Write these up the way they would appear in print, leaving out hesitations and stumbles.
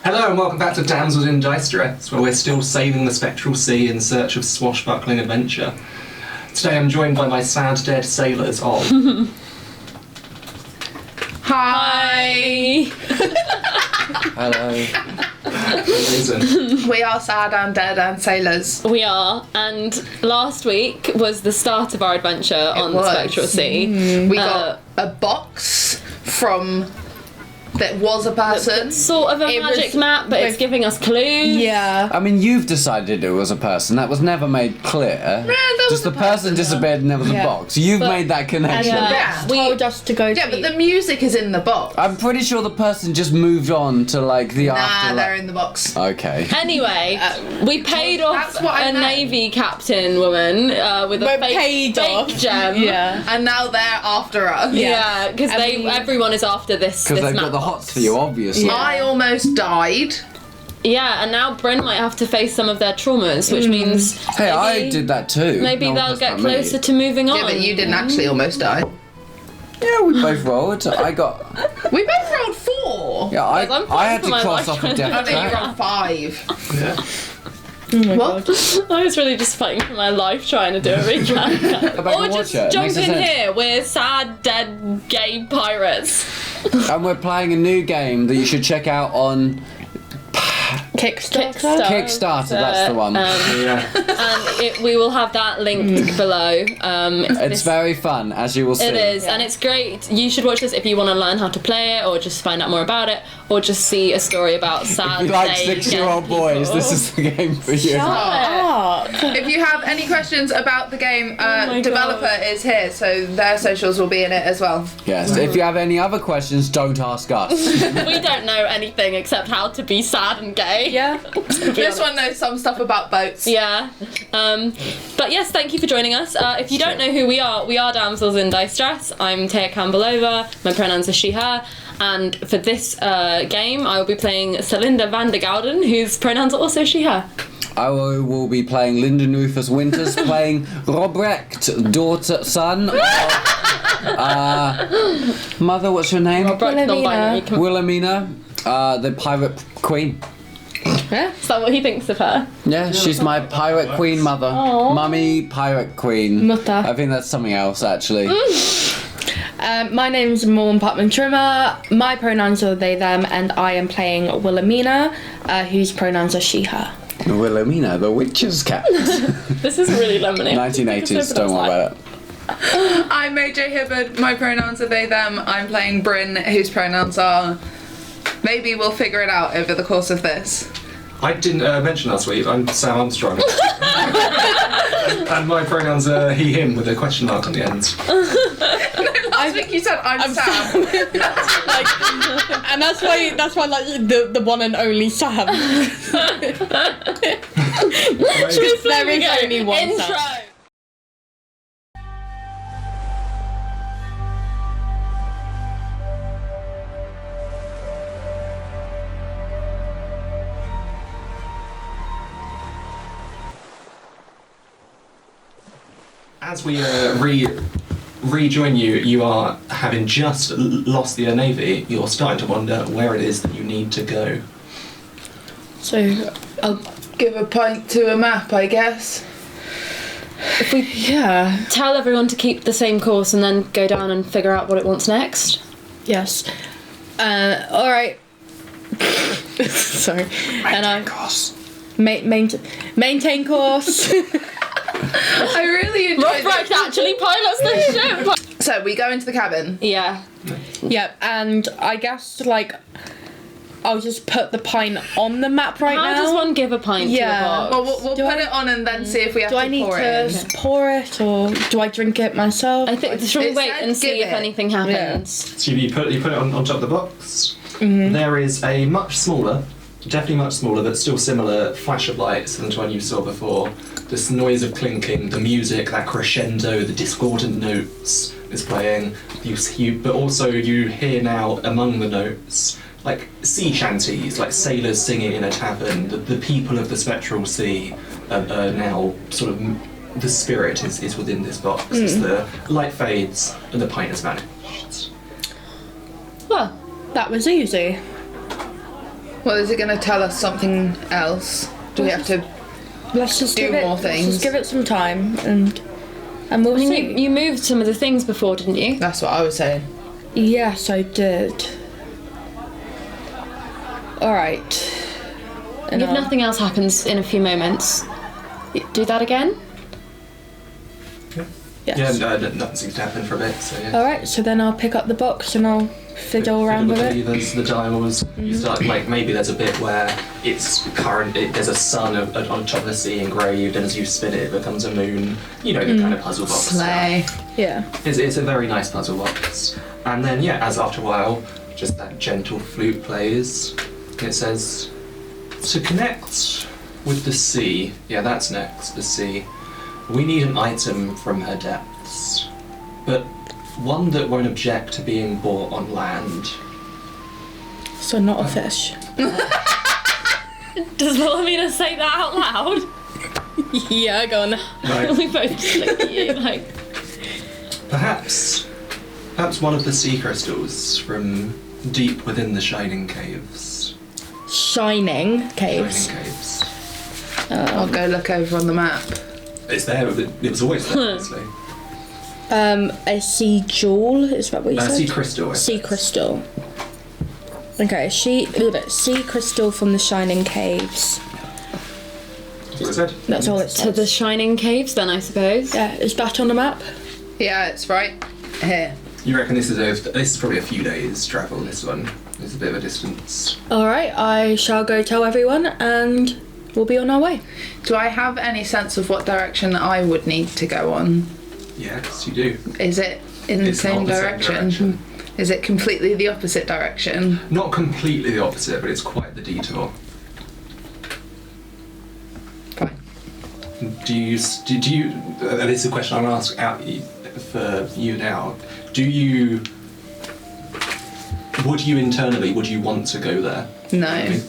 Hello and welcome back to Damsels in Distress, where we're still sailing the spectral sea in search of swashbuckling adventure. Today I'm joined by my sad dead sailors of... Hi! Hello. Amazing. We are sad and dead and sailors. We are, and last week was the start of our adventure on the Spectral Sea. We got a box from... that was a person. Sort of a magic map, but it's giving us clues. Yeah. I mean, you've decided it was a person. That was never made clear. There Just was the a person disappeared and there was a box. You've But- made that connection. Yeah. We told us to go. Yeah, but the music is in the box. I'm pretty sure the person just moved on to like the Nah, afterlife. they're in the box. Okay. Anyway, we paid off that's what I a meant. Navy captain woman with a fake gem. Yeah. And now they're after us. Yeah, because And everyone is after this Because they've map got the box. hots for you, obviously. I almost died. Yeah, and now Bryn might have to face some of their traumas, which means Hey, I did that too. maybe No, they'll that's get not me. closer to moving on. Yeah, but you didn't actually almost die. Yeah, we both rolled. I got. We both rolled 4. Yeah, I'm fighting I had for to my cross life off a trying to death Oh no, you track. rolled 5. Yeah. What? I was really just fighting for my life trying to do a recap. Go back Or and just watch it. jump Makes in sense. here. We're sad, dead, gay pirates. And we're playing a new game that you should check out on Kickstarter. Kickstarter. That's the one. Yeah. And we will have that linked below. It's very fun, as you will see. It is, and it's great. You should watch this if you want to learn how to play it, or just find out more about it, or just see a story about sad, If you like gay, 6-year-old gay boys, people. this is the game for you. If you have any questions about the game, my developer God. is here, so their socials will be in it as well. Yes, if you have any other questions, don't ask us. We don't know anything except how to be sad and gay. Yeah. This one knows some stuff about boats. Yeah. But yes, thank you for joining us. If you don't know who we are Damsels in Distress. I'm Taya Campbell-Over. My pronouns are she, her. And for this game, I will be playing Celinda van der Gouden, whose pronouns are also she, her. I will be playing Lyndon Rufus Winters, playing Robrecht, daughter, son of... mother, what's your name? Robrecht, non-binary. Wilhelmina, the pirate queen. Is that what he thinks of her? Yeah, she's my pirate queen mother. Mummy, pirate queen. Mutter. I think that's something else, actually. My name's Morne Trimmer. My pronouns are they, them, and I am playing Wilhelmina, whose pronouns are she, her. Wilhelmina, the witch's cat. This is really lemony. 1980s, don't worry about it. I'm Maijai Hibbard. My pronouns are they, them. I'm playing Bryn, whose pronouns are... Maybe we'll figure it out over the course of this. I didn't mention last week, I'm Sam Armstrong. And my pronouns are he, him with a question mark on the end. Last week you said I'm Sam. And that's why like the one and only Sam. There is only one Intro. Sam. As we rejoin you, you are, having just lost the Navy, you're starting to wonder where it is that you need to go. So I'll give a point to a map, I guess. If we yeah, tell everyone to keep the same course and then go down and figure out what it wants next. yes. All right. Sorry. And I maintain course. I really enjoyed Robrecht actually pilots the ship. So we go into the cabin. Yeah. Yep, and I guess like I'll just put the pint on the map right How now. does one give a pint Yeah. to a box? Well, we'll Do put I- it on and then see if we have Do to I need pour to it in. pour it, or do I drink it myself? I think should we It wait said and see give if it. anything happens? So you put it on top of the box. There is a much smaller, definitely much smaller, but still similar flash of lights than the one you saw before. This noise of clinking, the music, that crescendo, the discordant notes is playing. But also you hear now among the notes like sea shanties, like sailors singing in a tavern. The people of the Spectral Sea are now sort of, the spirit is within this box. As the light fades and the pint has vanished. Well, That was easy. Well, is it going to tell us something else? Do we have to Let's just do give it, more let's things? just give it some time and we'll I mean, see. you moved some of the things before, didn't you? That's what I was saying. Yes, I did. Alright. And if nothing else happens in a few moments, do that again? Yes. Yeah, nothing seems to happen for a bit, so yeah. Alright, so then I'll pick up the box and I'll fiddle around with the it. levers, the dials. You start like maybe there's a bit where there's a sun on top of the sea engraved, and as you spin it, it becomes a moon. You know the kind of puzzle box Slay. stuff. Yeah. It's a very nice puzzle box. And then as after a while, just that gentle flute plays. It says to connect with the sea. Yeah, that's next. The sea. We need an item from her depths, but one that won't object to being bought on land. So not a fish. Does Wilhelmina say that out loud? Yeah, go on. Right. We both just look at you like... Perhaps one of the sea crystals from deep within the shining caves. Shining caves. Shining caves. I'll go look over on the map. It's there. It was always there, obviously. A sea jewel, is that what you said? Sea crystal. Sea crystal. Okay, sea crystal from the shining caves. That's what it said. That's all it To says. the Shining Caves, then, I suppose. Yeah, is that on the map? Yeah, it's right here. You reckon this is probably a few days travel? This one. It's a bit of a distance. Alright, I shall go tell everyone and we'll be on our way. Do I have any sense of what direction I would need to go on? Yes, you do. Is it in the It's same not the same direction? direction. Is it completely the opposite direction? Not completely the opposite, but it's quite the detour. Fine. Do you? This is a question I'm going to ask out for you now. Would you want to go there? No. I mean,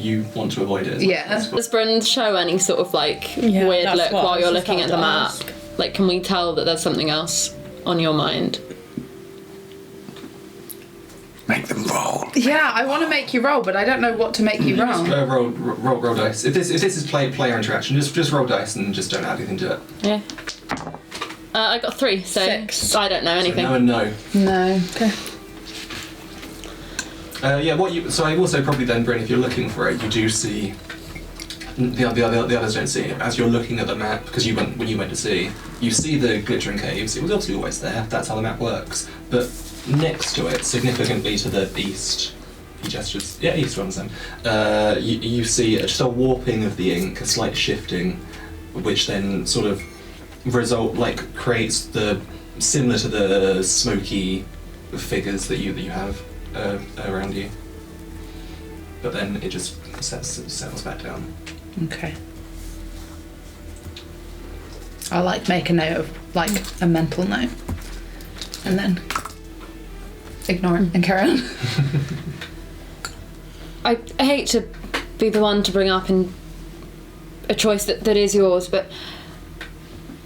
you want to avoid it as much Yeah. as possible. Does Bryn show any sort of like Yeah, weird that's look what I while was you're just looking at about the to map? ask. Like, can we tell that there's something else on your mind? Make them roll. Yeah, I want to make you roll, but I don't know what to make you roll. Roll dice. If this is player interaction, just roll dice and just don't add anything to it. Yeah. I got 3, so 6. I don't know anything. So no and no. No. Okay. So I also probably then, Bryn, if you're looking for it, you do see. The others don't see it. As you're looking at the map, because when you went to sea, you see the glittering caves. It was obviously always there. That's how the map works. But next to it, significantly to the east, he gestures. Yeah, east runs them. You see just a warping of the ink, a slight shifting, which then sort of creates the similar to the smoky figures that you have around you. But then it just settles back down. Okay. I'll make a note of a mental note, and then ignore it and carry on. I hate to be the one to bring up in a choice that is yours, but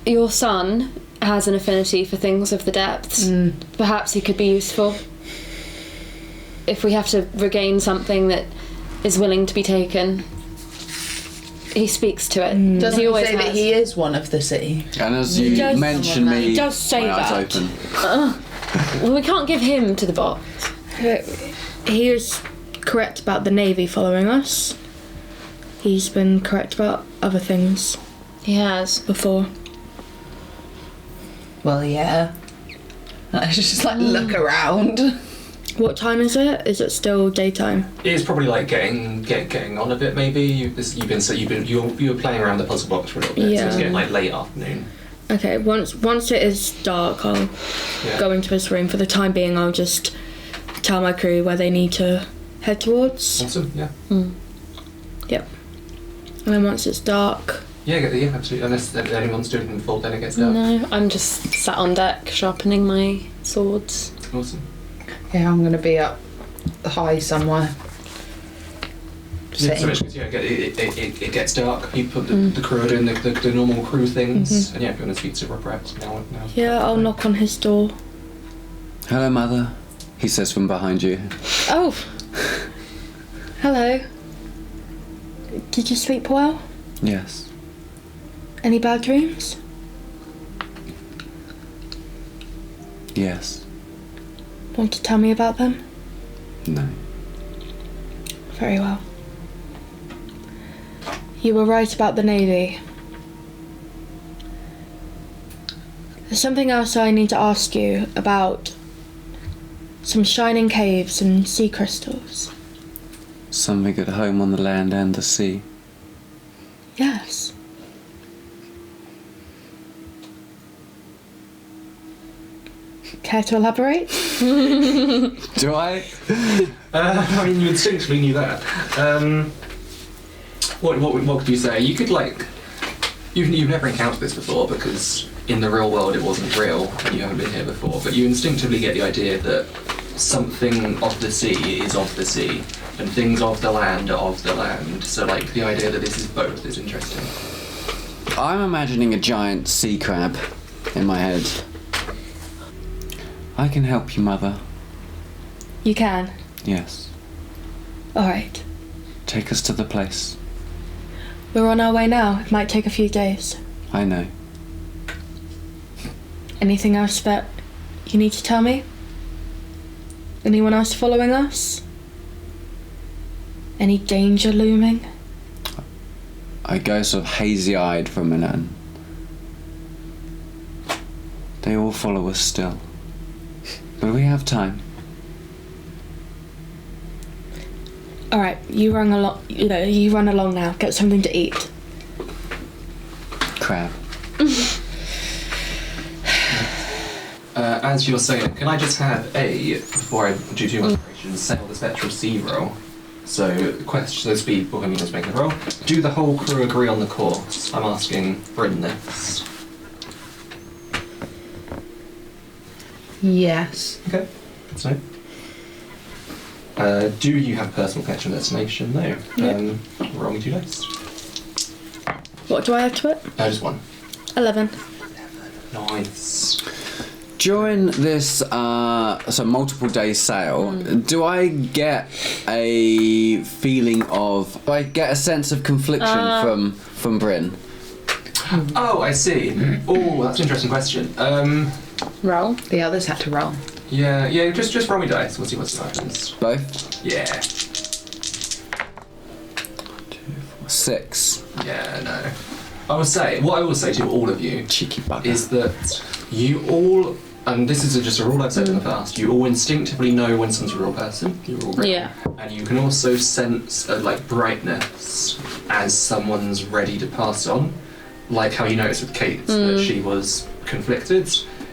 your son has an affinity for things of the depths. Perhaps he could be useful. If we have to regain something that is willing to be taken, he speaks to it. Doesn't he always say that has. he is one of the city? And as He you does- mention me, he does say my eyes that. open. Well, we can't give him to the box. He is correct about the Navy following us. He's been correct about other things He has. before. Well, yeah. I should just look around. What time is it? Is it still daytime? It's probably like getting on a bit. Maybe you were playing around the puzzle box for a little bit. So it's Yeah. getting late afternoon. Okay, once it is dark, I'll Yeah. go into his room. For the time being, I'll just tell my crew where they need to head towards. Awesome. Yeah. Yep. And then once it's dark, Yeah, absolutely. Unless anyone's doing it before then it gets dark. No, I'm just sat on deck sharpening my swords. Awesome. Yeah, I'm gonna be up high somewhere. Yeah, so it gets dark. You put the crew are doing the normal crew things, and yeah, if you want to speak to Rob Rapt now. yeah, I'll knock on his door. Hello, Mother. He says from behind you. Oh, Hello. Did you sleep well? Yes. Any bad dreams? Yes. Want to tell me about them? No. Very well. You were right about the Navy. There's something else I need to ask you about. Some shining caves and sea crystals. Something at home on the land and the sea. Yes. Care to elaborate? Do I? I mean, you instinctively knew that. What could you say? You could you've never encountered this before because in the real world it wasn't real and you haven't been here before. But you instinctively get the idea that something of the sea is of the sea and things of the land are of the land. So the idea that this is both is interesting. I'm imagining a giant sea crab in my head. I can help you, Mother. You can. Yes. Alright. Take us to the place. We're on our way now. It might take a few days. I know. Anything else that you need to tell me? Anyone else following us? Any danger looming? I go sort of hazy-eyed for a minute. And they all follow us still. But we have time. Alright, you run along. You run along now. Get something to eat. Crab. As you're saying, can I just have before I do too much operations, sail the Spectral Sea roll? So, speed, Bohemian's making a roll. Do the whole crew agree on the course? I'm asking Bryn this. Yes. Okay, that's no. Do you have personal connection destination? No. Roll me 2 dice. What do I have to put? Just 1. 11. Nice. During this multiple day sail, do I get a feeling of? Do I get a sense of confliction from Bryn? Oh, I see. Oh, that's an interesting question. Roll. The others had to roll. Yeah. Just roll me dice. We'll see what happens. Both? Yeah. 6. Yeah. No. What I will say to all of you Cheeky bugger. is that you all, and this is just a rule I've said in the past, you all instinctively know when someone's a real person. You're all real. Yeah. And you can also sense brightness as someone's ready to pass on. Like how you noticed with Kate that she was conflicted.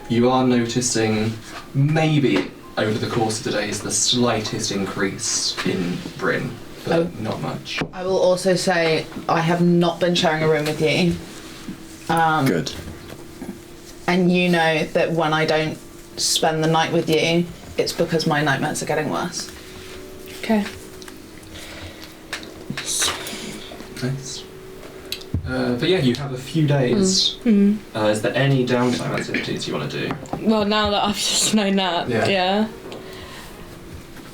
You are noticing maybe over the course of the days the slightest increase in Bryn, but not much. I will also say I have not been sharing a room with you. Good. And you know that when I don't spend the night with you, it's because my nightmares are getting worse. Okay. Nice. But yeah, you have a few days. Is there any downtime activities you want to do? Well, now that I've just known that, yeah.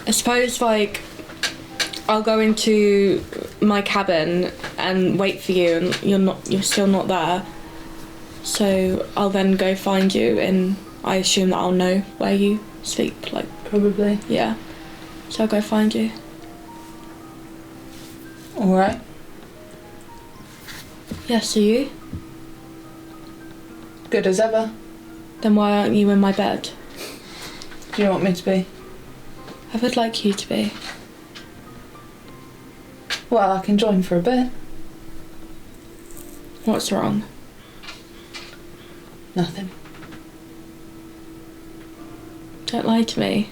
I suppose I'll go into my cabin and wait for you, and you're still not there. So I'll then go find you, and I assume that I'll know where you sleep. Probably. Yeah. So I'll go find you. All right. Yes, are you? Good as ever. Then why aren't you in my bed? Do you want me to be? I would like you to be. Well, I can join for a bit. What's wrong? Nothing. Don't lie to me.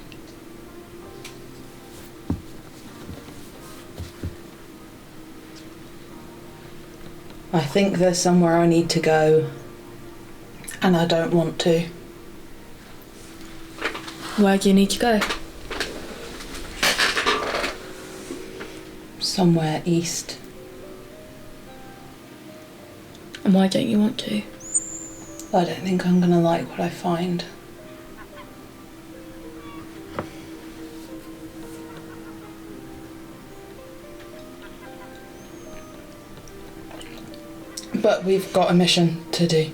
I think there's somewhere I need to go, and I don't want to. Where do you need to go? Somewhere east. And why don't you want to? I don't think I'm gonna like what I find. But we've got a mission to do.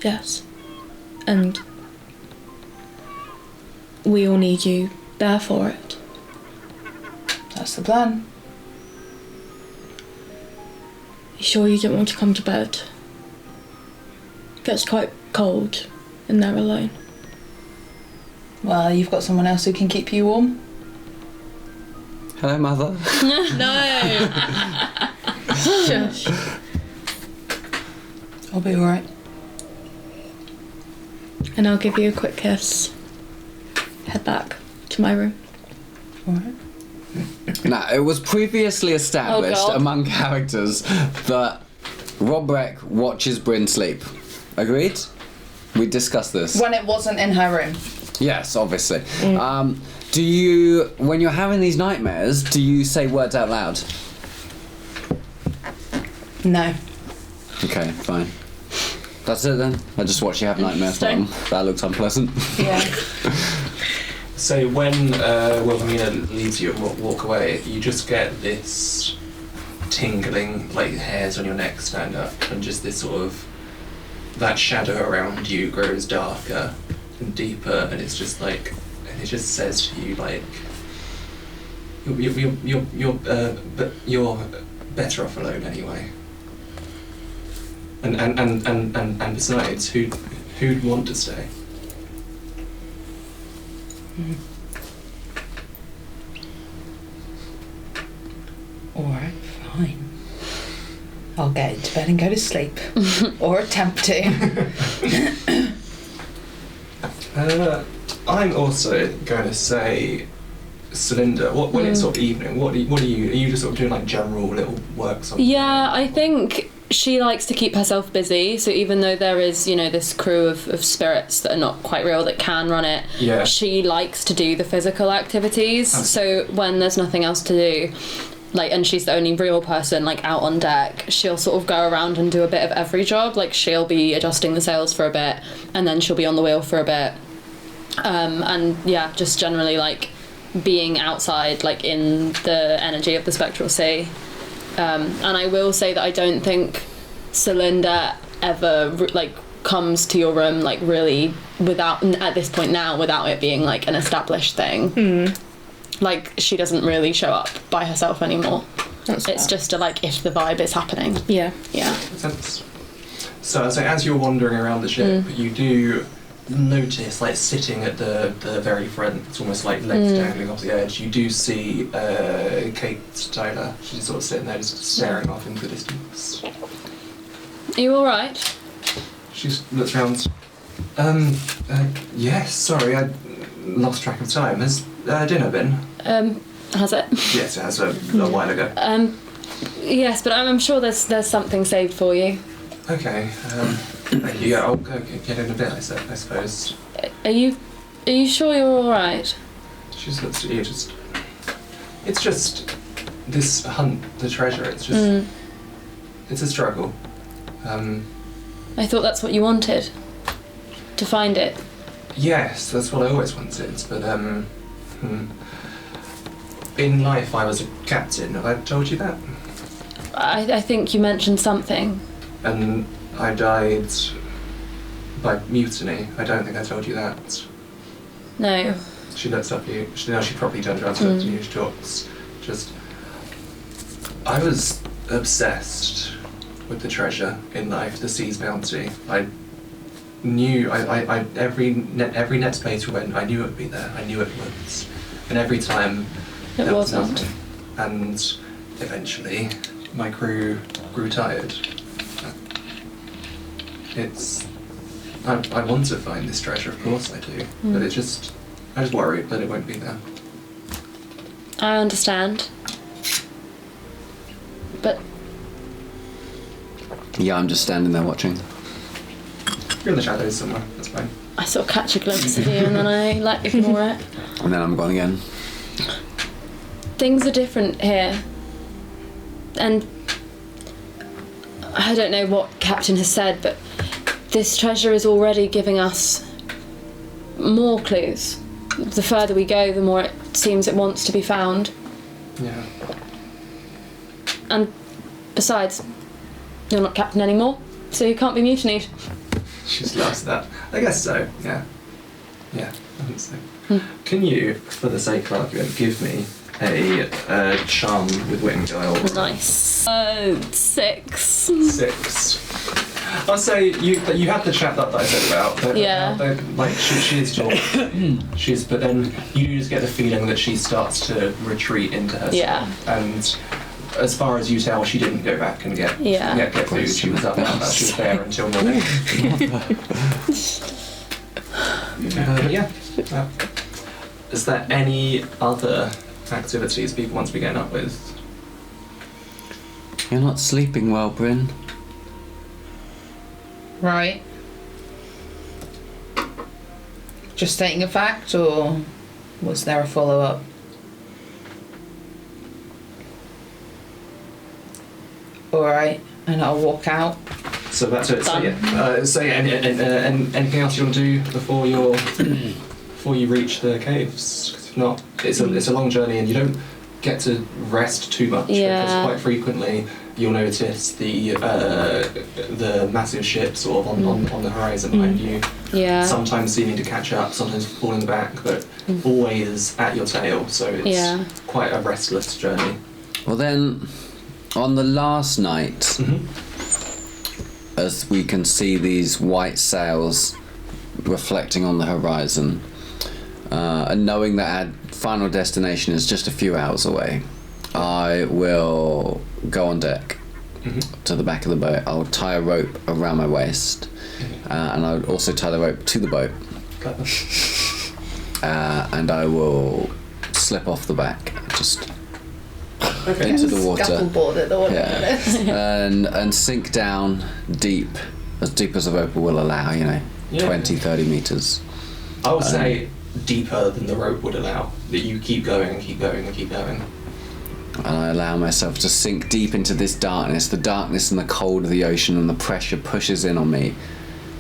Yes. And we all need you there for it. That's the plan. You sure you didn't want to come to bed? It gets quite cold in there alone. Well, you've got someone else who can keep you warm. Hello, mother. No! Shush. I'll be alright. And I'll give you a quick kiss. Head back to my room. Alright. Now, it was previously established Oh, God. among characters that Robrek watches Bryn sleep. Agreed? We discussed this. When it wasn't in her room. Yes, obviously. Do you, when you're having these nightmares, do you say words out loud? No. Okay, fine. That's it then. I just watch you have nightmares. Stay. That looks unpleasant. Yeah. So when Wilhelmina leaves you and walk away, you just get this tingling, like hairs on your neck stand up, and just this sort of, that shadow around you grows darker and deeper, and it's just like, and it just says to you like, you're better off alone anyway. And besides, who'd want to stay? Alright, fine. I'll get into bed and go to sleep. Or attempt to. I'm also going to say, Celinda, when it's sort of evening, what are you just sort of doing like general little work something? Yeah, I think she likes to keep herself busy, so even though there is, you know, this crew of spirits that are not quite real that can run it, Yeah. she likes to do the physical activities. So when there's nothing else to do, like, and she's the only real person like out on deck, she'll sort of go around and do a bit of every job. Like, she'll be adjusting the sails for a bit, and then she'll be on the wheel for a bit, and yeah, just generally like being outside, like in the energy of the spectral sea. And I will say that I don't think Celinda ever like comes to your room like really without, at this point now, without it being like an established thing. Like, she doesn't really show up by herself anymore. That's It's fair. just like if the vibe is happening. Yeah. Yeah. Makes sense. So as you're wandering around the ship, you do notice, like sitting at the very front, it's almost like legs dangling off the edge, you do see KICKSTARTER. She's sort of sitting there just staring off into the distance. Are you alright? She just looks around. Yes, sorry, I lost track of time. Has dinner been? Has it? Yes, it has a while ago. Yes, but I'm sure there's something saved for you. Okay, thank you. Yeah, I'll go get in a bit, I suppose. Are you sure you're alright? She just looks at you, it's just this hunt, the treasure, it's just, it's a struggle. I thought that's what you wanted. To find it. Yes, that's what I always wanted, but in life I was a captain, have I told you that? I think you mentioned something. And I died by mutiny, I don't think I told you that. No. She looks up at you, she probably turns around to look at you, she talks, I was obsessed with the treasure in life, the sea's bounty. I knew, every net space we went, I knew it would be there, I knew it was. And every time, It there was wasn't. nothing. And eventually, my crew grew tired. I want to find this treasure, of course I do, but I just worry that it won't be there. I understand. But Yeah, I'm just standing there watching. You're in the shadows somewhere, that's fine. I sort of catch a glimpse of you and then I like ignore it. And then I'm gone again. Things are different here. And I don't know what Captain has said, but this treasure is already giving us more clues. The further we go, the more it seems it wants to be found. Yeah. And Besides, you're not captain anymore, so you can't be mutinied. She just laughs at that. I guess so, yeah. Yeah, I think so. Can you, for the sake of argument, give me a charm with wit and guile? Nice. 6. 6. I'll say you had the chat that I said about. But, Yeah. Like she is talking. But then you just get the feeling that she starts to retreat into herself. Yeah. And as far as you tell, she didn't go back and get food. She was up and she was there until morning. Is there any other activities people want to be getting up with? You're not sleeping well, Bryn. Right. Just stating a fact, or was there a follow-up? Alright, and I'll walk out. So that's it. Done. So yeah, anything else you want to do before you reach the caves? 'Cause if not, it's a long journey and you don't get to rest too much because quite frequently you'll notice the massive ship sort of on the horizon behind you. Yeah. Sometimes seeming to catch up, sometimes falling back, but always at your tail. So it's quite a restless journey. Well then, on the last night, as we can see these white sails reflecting on the horizon, and knowing that our final destination is just a few hours away, I will go on deck to the back of the boat. I'll tie a rope around my waist, and I'll also tie the rope to the boat. And I will slip off the back, just into the water. Scuttleboard at the water. and sink down deep as the rope will allow, 20, 30 meters. I would say deeper than the rope would allow. That you keep going and keep going and keep going. And I allow myself to sink deep into this darkness, the darkness and the cold of the ocean, and the pressure pushes in on me.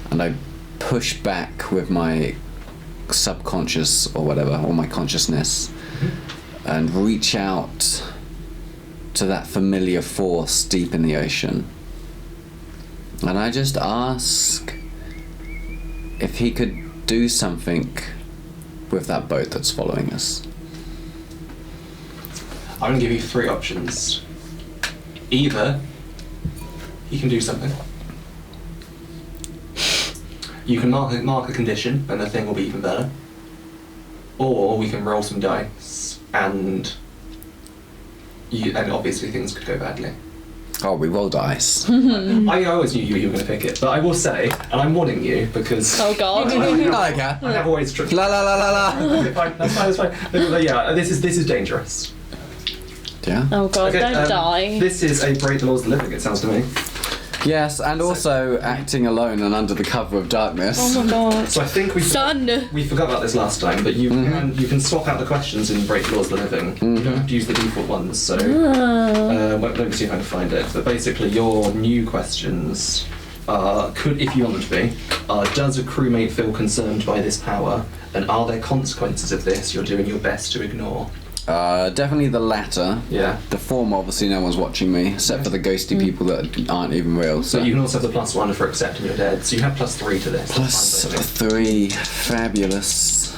And I push back with my subconscious or whatever, or my consciousness, and reach out to that familiar force deep in the ocean. And I just ask if he could do something with that boat that's following us. I'm going to give you 3 options. Either he can do something. You can mark a condition and the thing will be even better. Or we can roll some dice and obviously things could go badly. Oh, we roll dice. I always knew you were going to pick it, but I will say, and I'm warning you because Oh God. Okay. I have always tricked. La la la la la. That's fine. But yeah, this is dangerous. Yeah. Oh God, Okay, don't die. This is a break the laws of the living. It sounds to me. Yes, and also acting alone and under the cover of darkness. Oh my god. So I think Sun. we forgot about this last time, but you can swap out the questions in break the laws of the living. You don't have to use the default ones. So let me see if I can find it. But basically, your new questions could, if you want them to be, does a crewmate feel concerned by this power, and are there consequences of this you're doing your best to ignore? Definitely the latter. Yeah. The former, obviously, no one's watching me, except for the ghosty people that aren't even real. So you can also have the +1 for accepting you're dead. So you have +3 to this. Plus That's fine, 3, fabulous.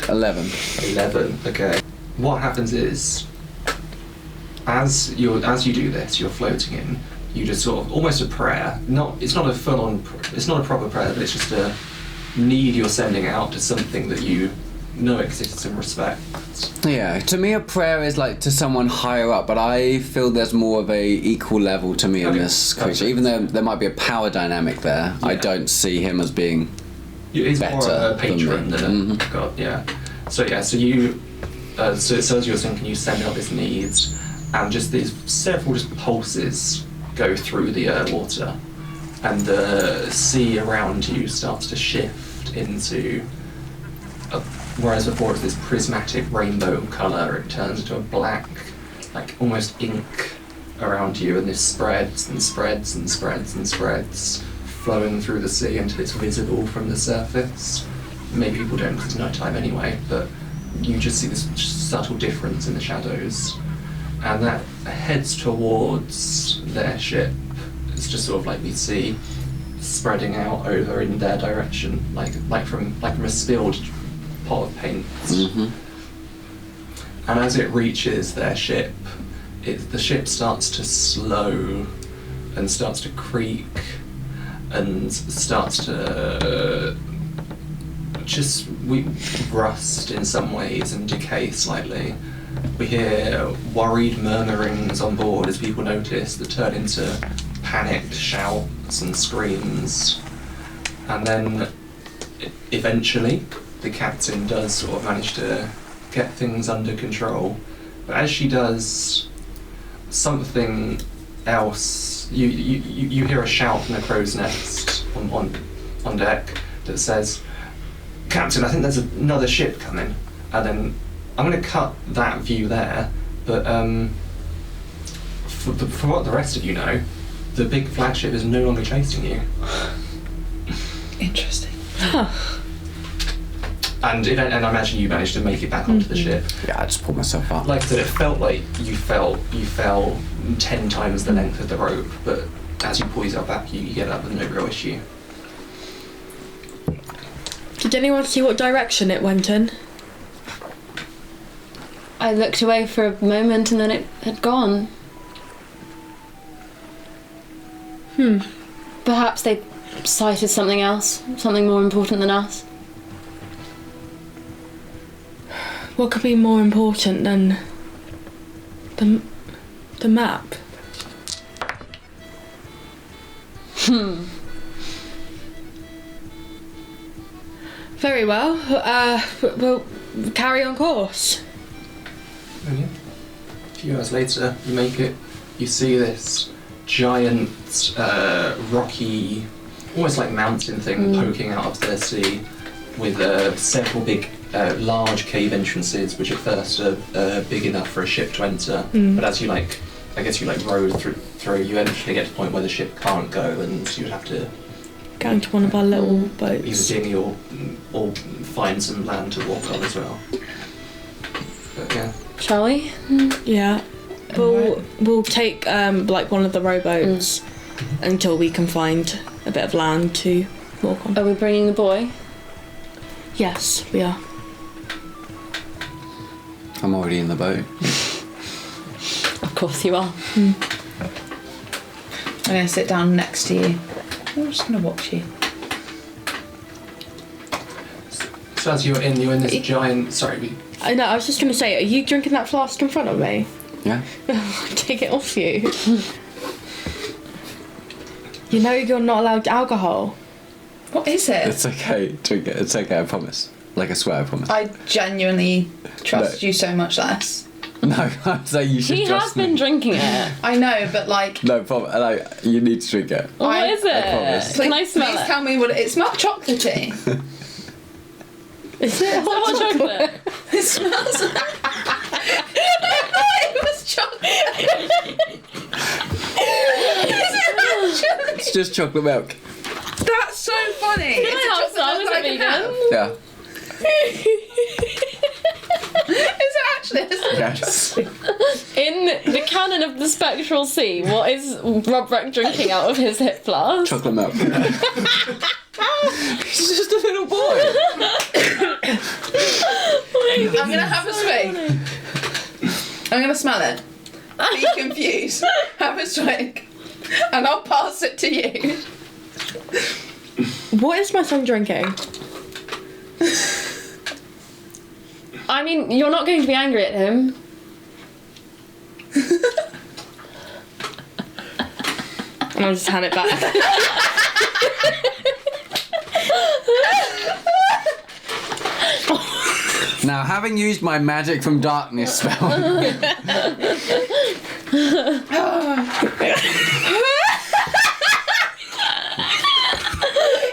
11. 11. Okay. What happens is, as you do this, you're floating in. You just sort of almost a prayer. It's not a full-on. It's not a proper prayer, but it's just a need you're sending out to something that you know exists and respect. Yeah, to me a prayer is like to someone higher up, but I feel there's more of a equal level to me in Okay. this creature. Absolutely. Even though there might be a power dynamic there, I don't see him as being He's more better a patron than me. than a god. Yeah. So you. So as you were saying, can you send out this need, and just these several just pulses go through the water, and the sea around you starts to shift into whereas before it was this prismatic rainbow colour, it turns into a black, like almost ink around you, and this spreads and spreads and spreads and spreads, flowing through the sea until it's visible from the surface. Maybe people don't because it's night time anyway, but you just see this subtle difference in the shadows, and that heads towards their ship. It's just sort of like we see spreading out over in their direction, like from a spilled pot of paint. Mm-hmm. And as it reaches their ship, the ship starts to slow and starts to creak and starts to rust in some ways and decay slightly. We hear worried murmurings on board as people notice that turn into panicked shouts and screams. And then eventually the captain does sort of manage to get things under control. But as she does, something else, you hear a shout from the crow's nest on deck that says, "Captain, I think there's another ship coming." And then I'm going to cut that view there, but for what the rest of you know, the big flagship is no longer chasing you. Interesting. And I imagine you managed to make it back onto the ship. Yeah, I just pulled myself up. Like I said, it felt like you fell 10 times the length of the rope, but as you pull yourself back, you get up with no real issue. Did anyone see what direction it went in? I looked away for a moment and then it had gone. Perhaps they sighted something else, something more important than us. What could be more important than the map? Very well. We'll carry on course. And yeah, a few hours later, you make it. You see this giant, rocky, almost like mountain thing poking out of the sea, with several big, large cave entrances, which at first are big enough for a ship to enter. But as you rowed through, you eventually get to the point where the ship can't go, and you would have to Go into one of our little either boats. dinghy or find some land to walk on as well. But yeah. Shall we? Yeah. We'll take like one of the rowboats until we can find a bit of land to walk on. Are we bringing the boy? Yes, we are. I'm already in the boat. Of course you are. I'm going to sit down next to you. I'm just going to watch you. So as you're in this giant. Sorry. I know. I was just going to say, are you drinking that flask in front of me? Yeah. Take it off you. You know you're not allowed alcohol. What is it? It's okay. Drink it. It's okay. I promise. Like I swear, I promise. I genuinely trust you so much less. No, I'm saying you should He trust has been me. drinking it. I know, but like... No, like you need to drink it. What is it? promise. Can I smell please it? tell me what it smells chocolatey. Is it Hot chocolate? It smells... it was chocolate. Is it actually? It's just chocolate milk. That's so funny. Can I have some? Is it vegan? Yeah. Is it actually? Yes. In the canon of the Spectral Sea, what is Robrek drinking out of his hip flask? Chocolate milk. He's just a little boy. I'm gonna have a swig. I'm gonna smell it. Be confused. Have a swig. And I'll pass it to you. What is my son drinking? I mean, you're not going to be angry at him. And I'll just hand it back. Now, having used my magic from darkness spell.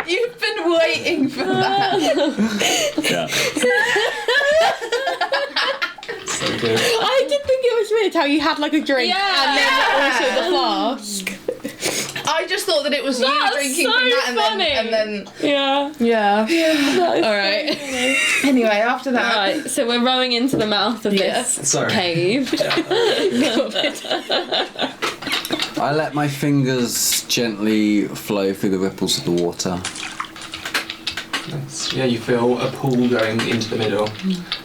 You've been waiting for that. Yeah. So good. I did think it was weird how you had like a drink Yeah. and then also the flask. I just thought that it was you That's drinking so from that funny. and then Yeah. yeah. All right. Anyway, after that, Right, so we're rowing into the mouth of this Sorry. cave. I let my fingers gently flow through the ripples of the water. Nice. Yeah, you feel a pool going into the middle.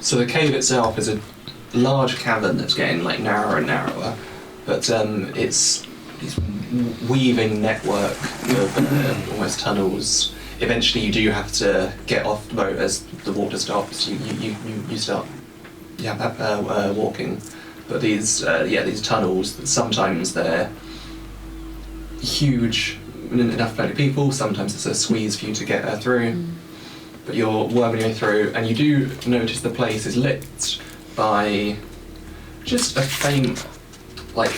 So the cave itself is a large cavern that's getting like narrower and narrower, but it's weaving network of almost tunnels. Eventually, you do have to get off the boat as the water stops. You start walking, but these tunnels, sometimes they're huge, enough plenty of people. Sometimes it's a squeeze for you to get through. But you're worming your way through, and you do notice the place is lit by just a faint, like,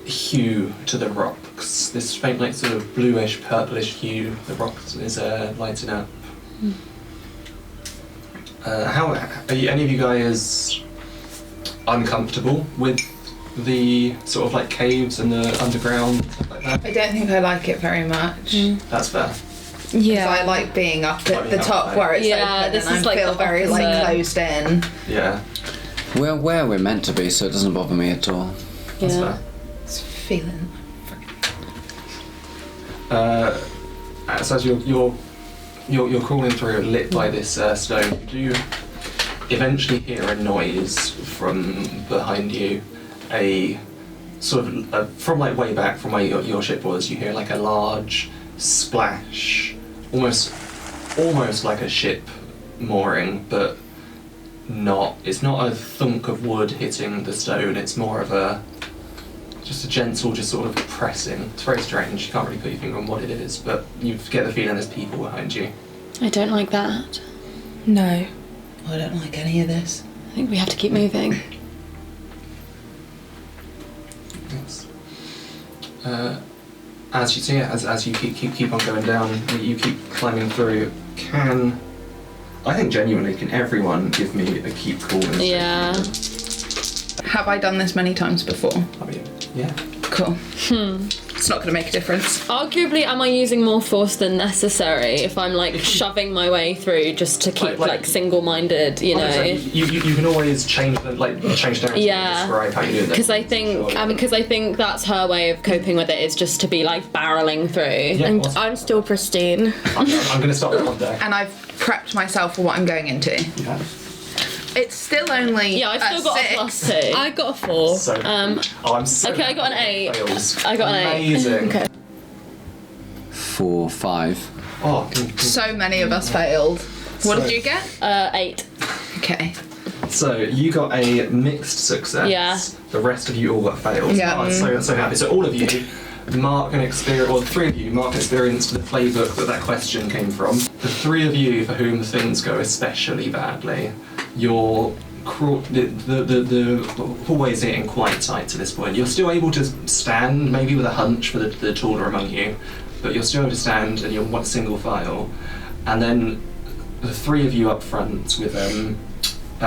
hue to the rocks. This faint, like, sort of bluish, purplish hue. The rocks is lighting up. How are any of you guys uncomfortable with the sort of like caves and the underground stuff like that? I don't think I like it very much. That's fair. Yeah. I like being up at Like the being top outside. where it's Yeah, open this and is I like feel the very like opposite. closed in. Yeah, We're where we're meant to be, so it doesn't bother me at all. that's Yeah. fair. It's feeling. So as you're crawling through, lit by this stone, you do eventually hear a noise from behind you. A sort of from like way back from where your ship was. You hear like a large splash, almost like a ship mooring, but not. It's not a thunk of wood hitting the stone. It's more of just a gentle, just sort of pressing. It's very strange. You can't really put your finger on what it is, but you get the feeling there's people behind you. I don't like that. No. I don't like any of this. I think we have to keep moving. Yes. As you see, as you keep on going down, you keep climbing through. I think genuinely, can everyone give me a keep cool? And Yeah. Have I done this many times before? I mean, yeah. Cool. It's not going to make a difference. Arguably, am I using more force than necessary if I'm like shoving my way through just to keep Like- like single-minded, you know? You can always change direction Yeah. and describe how you do it. Because I think that's her way of coping with it is just to be like barreling through. Yeah, And awesome. I'm still pristine. I'm going to start with one day. And I've prepped myself for what I'm going into. You have. It's still only Yeah, I've a still got 6. a +2. I got a 4. So, I'm so okay, I got an 8. fails. I got an 8. Amazing. Okay. 4, 5. Oh, So many of us failed. What did you get? 8. Okay. so you got a mixed success. Yeah. The rest of you all got fails. Yeah. Oh, I'm so happy. So all of you mark an experience, or the 3 of you mark an experience for the playbook that question came from. The 3 of you for whom things go especially badly, the hallway's getting quite tight to this point. You're still able to stand, maybe with a hunch for the taller among you, but you're still able to stand and you're one single file. And then the 3 of you up front with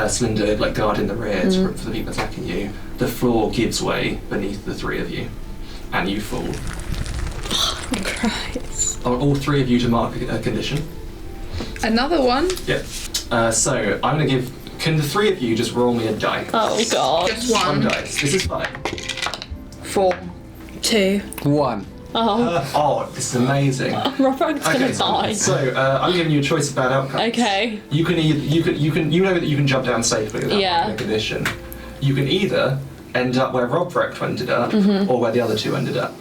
Cylinder like guarding the rear for the people attacking you, the floor gives way beneath the 3 of you, and you fall. Christ. Are all 3 of you to mark a condition? Another one? Yeah. So I'm going to give. Can the 3 of you just roll me a die? Oh god. Just One one. dice. This is fine. 4. 2. 1. Oh, This is amazing. Robert's gonna die. So I'm giving you a choice of bad outcomes. Okay. You can you know that you can jump down safely without Yeah. marking a condition. You can either end up where Rob Brecht ended up, or where the other 2 ended up.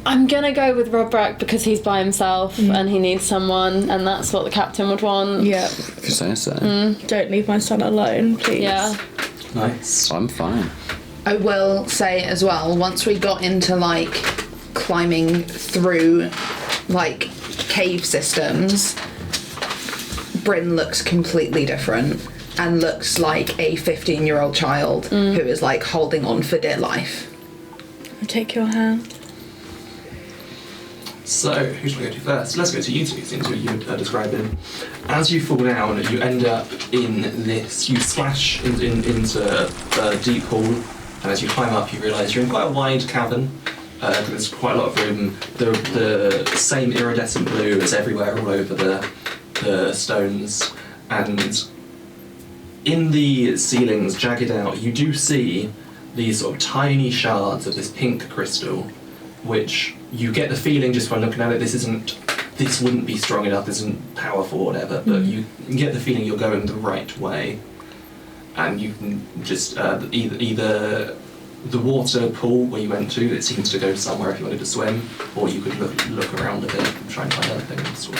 I'm gonna go with Robrack because he's by himself and he needs someone, and that's what the captain would want. Yeah. If you say so. Don't leave my son alone, please. Yeah. Nice. I'm fine. I will say as well, once we got into like climbing through like cave systems, Bryn looks completely different and looks like a 15-year-old child who is like holding on for dear life. I'll take your hand. So, who should we go to first? Let's go to you 2, since you were describing. As you fall down, you end up in this. You splash into a deep pool And as you climb up, you realise you're in quite a wide cavern. There's quite a lot of room. The same iridescent blue is everywhere, all over the stones. And in the ceilings, jagged out, you do see these sort of tiny shards of this pink crystal, which you get the feeling just by looking at it, this wouldn't be strong enough, this isn't powerful or whatever, but you get the feeling you're going the right way. And you can just either the water pool where you went to, it seems to go somewhere if you wanted to swim, or you could look around a bit and try and find other things.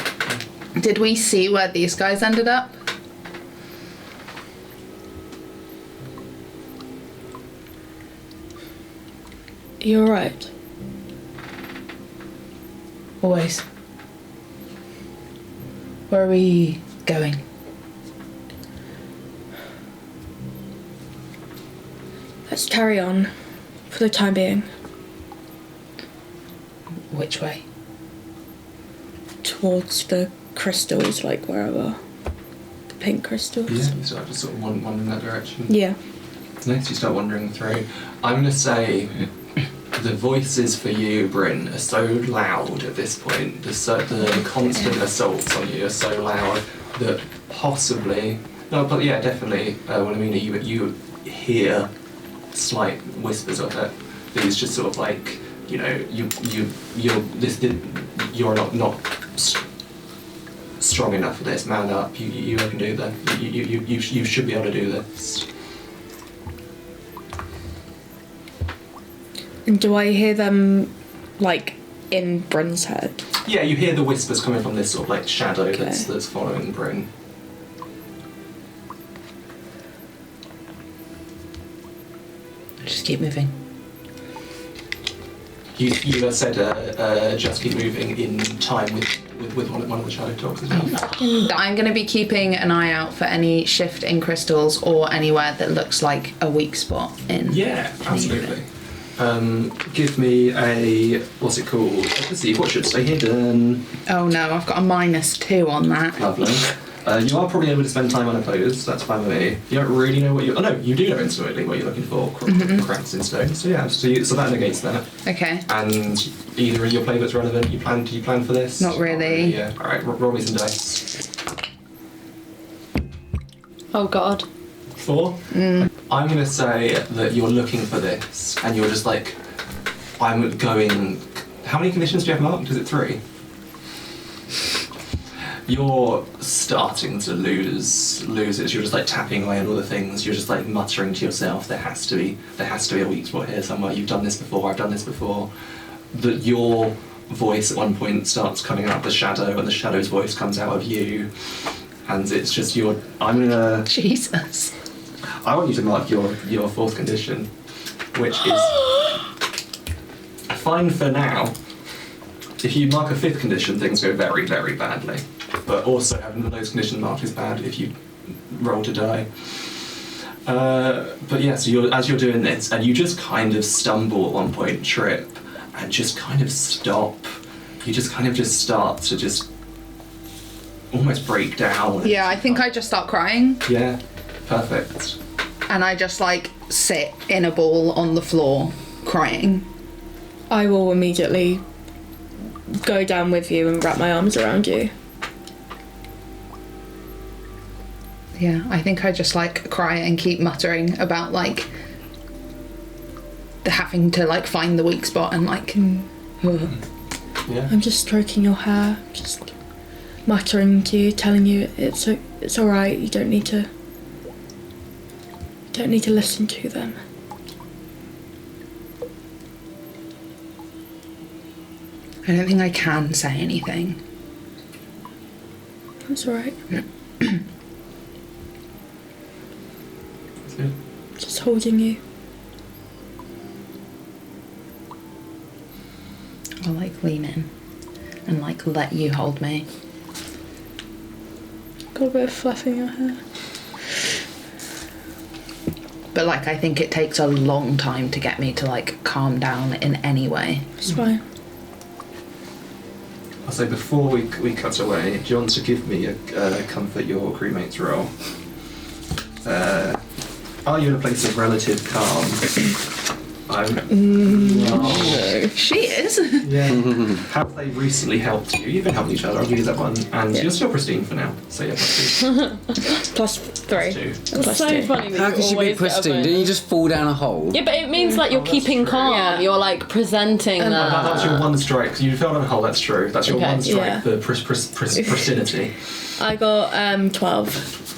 Did we see where these guys ended up? You're right. Always. Where are we going? Let's carry on for the time being. Which way? Towards the crystals, like wherever. The pink crystals. Yeah, you start just sort of wander in that direction. Yeah. Next you start wandering through. I'm going to say the voices for you, Bryn, are so loud at this point. The constant assaults on you are so loud that possibly... No, but yeah, definitely. What I mean, you hear slight whispers of it. These just sort of like, you know, you're not strong enough for this. Man up. You can do that. You should be able to do this. And do I hear them, like, in Bryn's head? Yeah, you hear the whispers coming from this sort of like shadow that's following Bryn. Just keep moving. You said just keep moving in time with one of the shadow talks as well. I'm going to be keeping an eye out for any shift in crystals or anywhere that looks like a weak spot in. Yeah, absolutely. Give me a, what's it called? Let's see, what should stay hidden? Oh no, I've got a -2 on that. Lovely. You are probably able to spend time unopposed, that's fine with me. You don't really know what you... Oh no, you do know intuitively what you're looking for, cracks in stone. So yeah, so that negates that. Okay. And either in your playbook's relevant, do you plan for this? Not really. Yeah, alright, roll me some dice. Oh god. 4? I'm going to say that you're looking for this, and you're just like, I'm going... How many conditions do you have marked? Is it 3? You're starting to lose it. You're just like tapping away on all the things. You're just like muttering to yourself, there has to be a weak spot here somewhere. You've done this before, I've done this before. That your voice at one point starts coming out of the shadow, and the shadow's voice comes out of you. And it's just Jesus. I want you to mark your 4th condition, which is fine for now. If you mark a 5th condition, things go very, very badly. But also having those conditions marked is bad if you roll to die. But yeah, so as you're doing this, and you just kind of stumble at one point, trip, and just kind of stop. You just kind of just start to just almost break down. Yeah, I think I just start crying. Yeah, perfect. And I just like sit in a ball on the floor crying. I will immediately go down with you and wrap my arms around you. Yeah, I think I just like cry and keep muttering about like the having to like find the weak spot and like Yeah. I'm just stroking your hair, just muttering to you, telling you it's all right. You don't need to listen to them. I don't think I can say anything. That's all right. That's good. Just holding you. I'll like lean in and like let you hold me. Got a bit of fluff in your hair. But like I think it takes a long time to get me to like calm down in any way. It's fine. I'll say before we cut away, do you want to give me a comfort your crewmates roll? Are you in a place of relative calm? She is. Yeah. Have they recently helped you? You've been helping each other. I'll give you that one. And you're still pristine for now. So yeah, Plus 3. 2. It's so funny that How you can she be always get a pristine? bonus. Didn't you just fall down a hole? Yeah, but it means like you're keeping true. calm. Yeah. You're like presenting that. That's your one strike. You fell down a hole, that's true. That's your Okay. one strike Yeah. for pristinity. I got 12.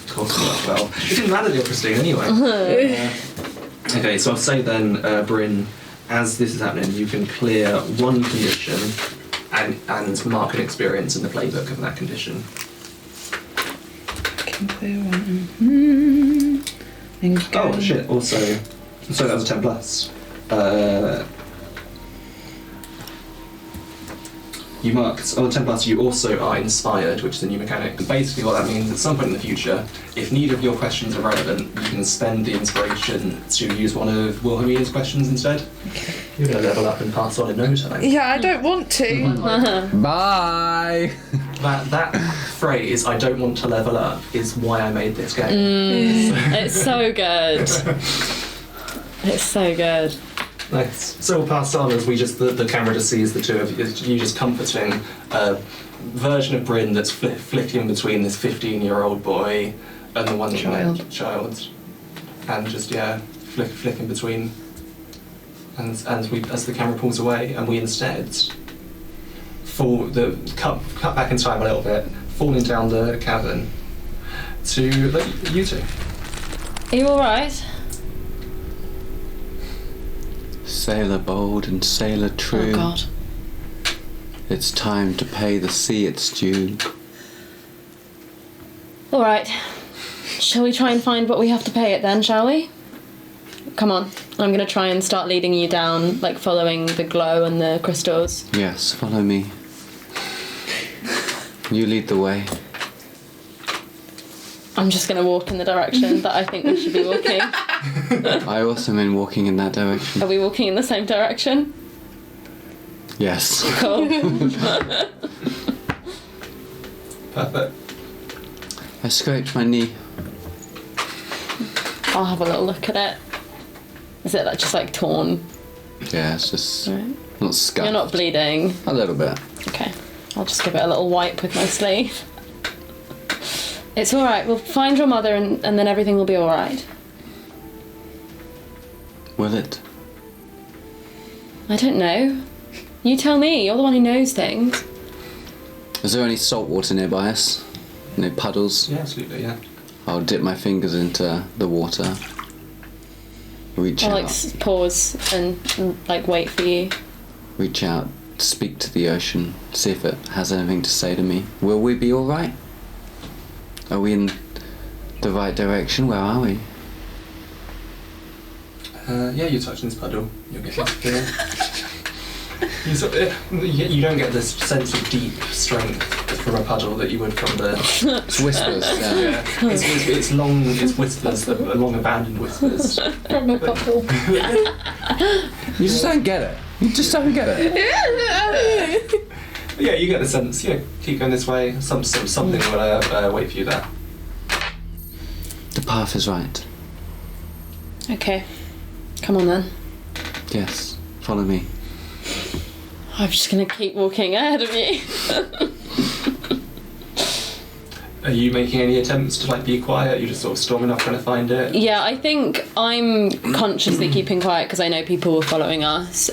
Of course, you got 12. It didn't matter that you're pristine anyway. Okay, so I'll say then, Bryn, as this is happening, you can clear one condition and mark an experience in the playbook of that condition. Can clear one. And go. Oh shit! Also, so that was a 10 plus. You marked on the 10 plus. You also are inspired, which is a new mechanic. Basically, what that means at some point in the future, if neither of your questions are relevant, you can spend the inspiration to use one of Wilhelmina's questions instead. Okay. You're gonna level up and pass on in no time. Yeah, I don't want to. Bye! That phrase, "I don't want to level up," is why I made this game. It's so good. It's so good. Nice. So we'll pass on as the camera just sees the two of you just comforting a version of Bryn that's flicking between this 15-year-old boy and the one child, and just flicking between, and as the camera pulls away, and we instead cut back in time a little bit, falling down the cavern to you two. Are you all right? Sailor bold and sailor true. Oh God. It's time to pay the sea its due. All right. Shall we try and find what we have to pay it then, shall we? Come on. I'm going to try and start leading you down, like following the glow and the crystals. Yes, follow me. You lead the way. I'm just going to walk in the direction that I think we should be walking. I also mean walking in that direction. Are we walking in the same direction? Yes. Cool. Perfect. I scraped my knee. I'll have a little look at it. Is it just like torn? Yeah, it's just Right. not scuffed. You're not bleeding. A little bit. Okay. I'll just give it a little wipe with my sleeve. It's alright. We'll find your mother and then everything will be alright. Will it? I don't know. You tell me. You're the one who knows things. Is there any salt water nearby us? No puddles? Yeah, absolutely. Yeah. I'll dip my fingers into the water. Reach I'll out. Pause and wait for you. Reach out. Speak to the ocean. See if it has anything to say to me. Will we be alright? Are we in the right direction? Where are we? Yeah, you touch this puddle. You'll get this feeling. You don't get this sense of deep strength from a puddle that you would from the. It's whispers. Yeah. It's long. It's whispers. Long abandoned whispers. From a bottle. You just don't get it. You just don't get it. Yeah, you get the sense. Keep going this way. Something will wait for you there. The path is right. Okay. Come on then. Yes. Follow me. I'm just gonna keep walking ahead of you. Are you making any attempts to be quiet? You're just sort of storming off trying to find it? Yeah, I think I'm consciously keeping quiet because I know people were following us,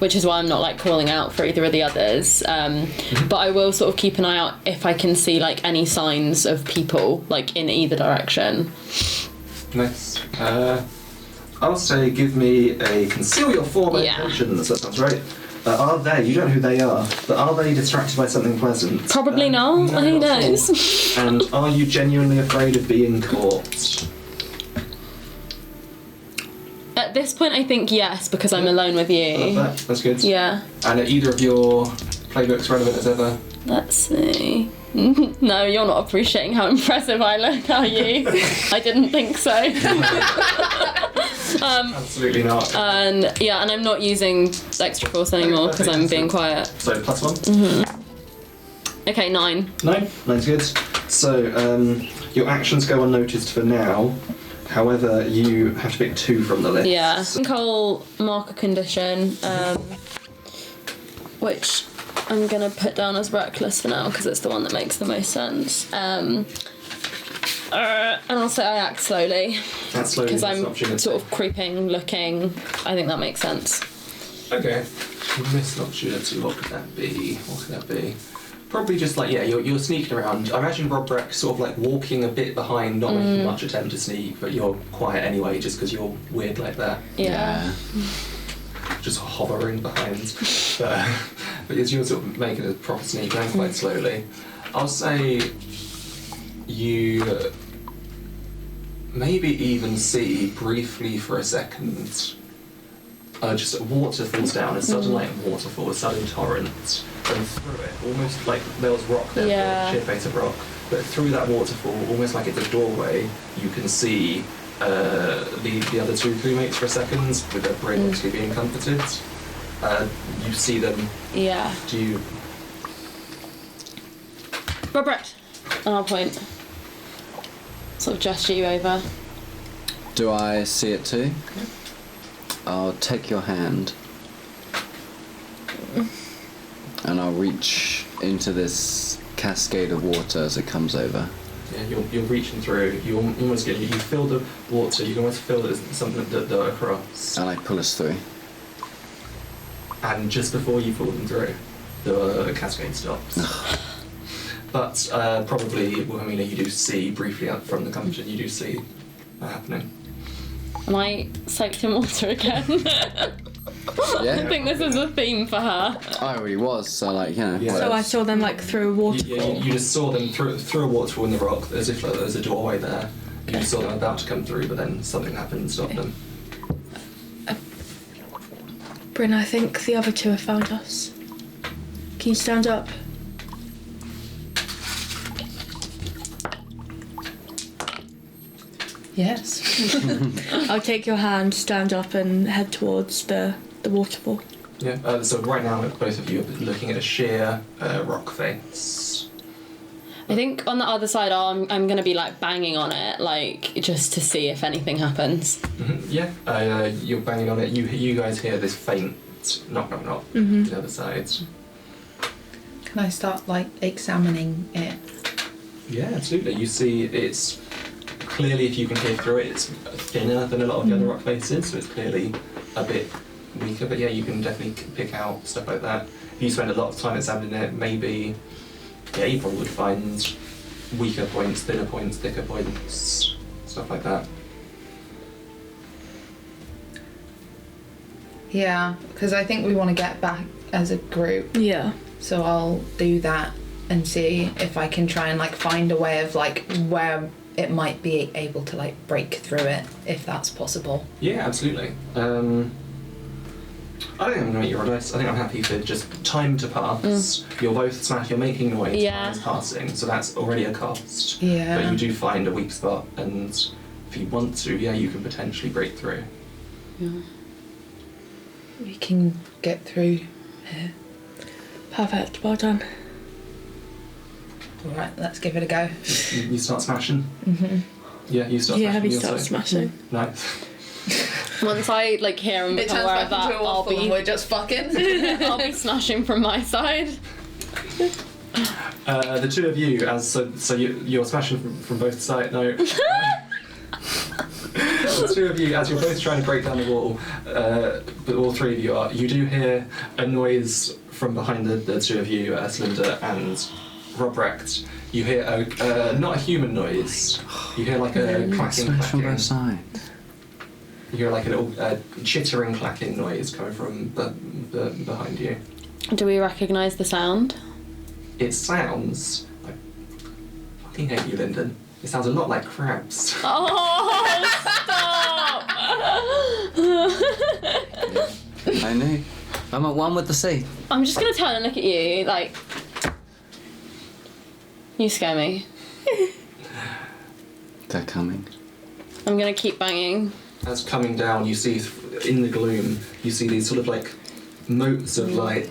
which is why I'm not calling out for either of the others. But I will sort of keep an eye out if I can see any signs of people in either direction. Nice. I'll say give me a conceal your form Yeah. emotions. That sounds right. Are they? You don't know who they are, but are they distracted by something pleasant? Probably not. No, Who not at all. knows? And are you genuinely afraid of being caught? At this point, I think yes, because I'm alone with you. That's good. Yeah. And are either of your playbooks relevant as ever? Let's see. No, you're not appreciating how impressive I look, are you? I didn't think so. Absolutely not. And I'm not using extra force anymore because I'm being quiet. So +1. Okay, 9. 9. 9's good. So your actions go unnoticed for now. However, you have to pick 2 from the list. Yeah. I think I'll mark a condition, which I'm gonna put down as reckless for now because it's the one that makes the most sense. And I'll say I act slowly. That's slowly Because I'm opportunity. sort of creeping, looking. I think that makes sense. Okay. Missed opportunity. What could that be? Probably just like, you're sneaking around. I imagine Roderick sort of like walking a bit behind, not making much attempt to sneak, but you're quiet anyway just because you're weird like that. Yeah. Just hovering behind. But as you're sort of making a proper sneak around quite slowly, I'll say you maybe even see briefly for a second just water falls down, a sudden like waterfall, a sudden torrent, and through it, almost like there was rock there, sheer face of rock, but through that waterfall, almost like it's a doorway, you can see the other 2 crewmates for a second, with their brain actually being comforted. You see them. Yeah. Do you? Robert, and I'll point. Sort of gesture you over. Do I see it too? I'll take your hand and I'll reach into this cascade of water as it comes over. Yeah, you're reaching through. You almost get. You feel the water. You can almost feel there's something that across. And I pull us through. And just before you pull them through, the cascade stops. But probably, Wilhelmina, you do see briefly out from the comfort. You do see that happening. Am I soaked in water again? Yeah. I think this is a theme for her. I already was, so like, you know. Yeah. So I saw them like through a waterfall. You just saw them through a waterfall in the rock, as if like, there's a doorway there. You just saw them about to come through, but then something happened and stopped them. Bryn, I think the other 2 have found us. Can you stand up? Yes. I'll take your hand, stand up, and head towards the waterfall. Yeah. So right now, both of you are looking at a sheer rock face. I think on the other side, I'm going to be like banging on it, like just to see if anything happens. Mm-hmm. Yeah. You're banging on it. You guys hear this faint knock on the other side. Can I start like examining it? Yeah, absolutely. You see, it's clearly, if you can peer through it, it's thinner than a lot of the other rock faces, so it's clearly a bit weaker. But yeah, you can definitely pick out stuff like that. If you spend a lot of time examining it, maybe, yeah, you probably would find weaker points, thinner points, thicker points, stuff like that. Yeah, because I think we want to get back as a group. Yeah. So I'll do that and see if I can try and like find a way of like where it might be able to like break through it, if that's possible. Yeah, absolutely. I don't think I'm going to make you roll dice. I think I'm happy for just time to pass. You're both smash, you're making noise, time is passing, so that's already a cost. Yeah. But you do find a weak spot, and if you want to, yeah, you can potentially break through. Yeah. We can get through here. Perfect. Well done. Alright, let's give it a go. You start smashing? Mm-hmm. Yeah, you start Yeah, smashing. have you your started side. smashing? Nice. Once I like hear and It become turns aware back of that, into a I'll waffle and be we're just fucking. I'll be smashing from my side. The two of you, you're smashing from both sides. No. The two of you, as you're both trying to break down the wall, but all 3 of you are, you do hear a noise from behind the 2 of you, Linda and Robrecht. You hear not a human noise. You hear like a clacking. From both sides. You hear like a little chittering, clacking noise coming from behind you. Do we recognise the sound? It sounds. I fucking hate you, Lyndon. It sounds a lot like crabs. Oh, stop! I knew. I'm at one with the sea. I'm just gonna turn and look at you, like. You scare me. They're coming. I'm gonna keep banging. As coming down, you see in the gloom, you see these sort of like motes of light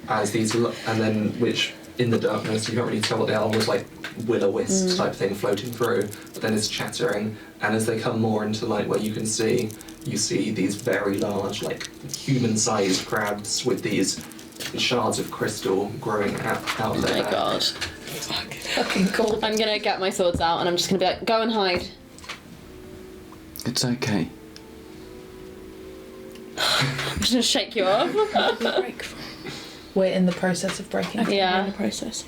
as these, and then which in the darkness you can't really tell what they are, almost like will-o-wisp type thing floating through, but then it's chattering, and as they come more into light where you can see, you see these very large, like human-sized crabs with these shards of crystal growing out of their back. God. Fucking cool. I'm gonna get my swords out and I'm just gonna be like, go and hide. It's okay. I'm just gonna shake you off. We're in the process of breaking. Yeah. In the process.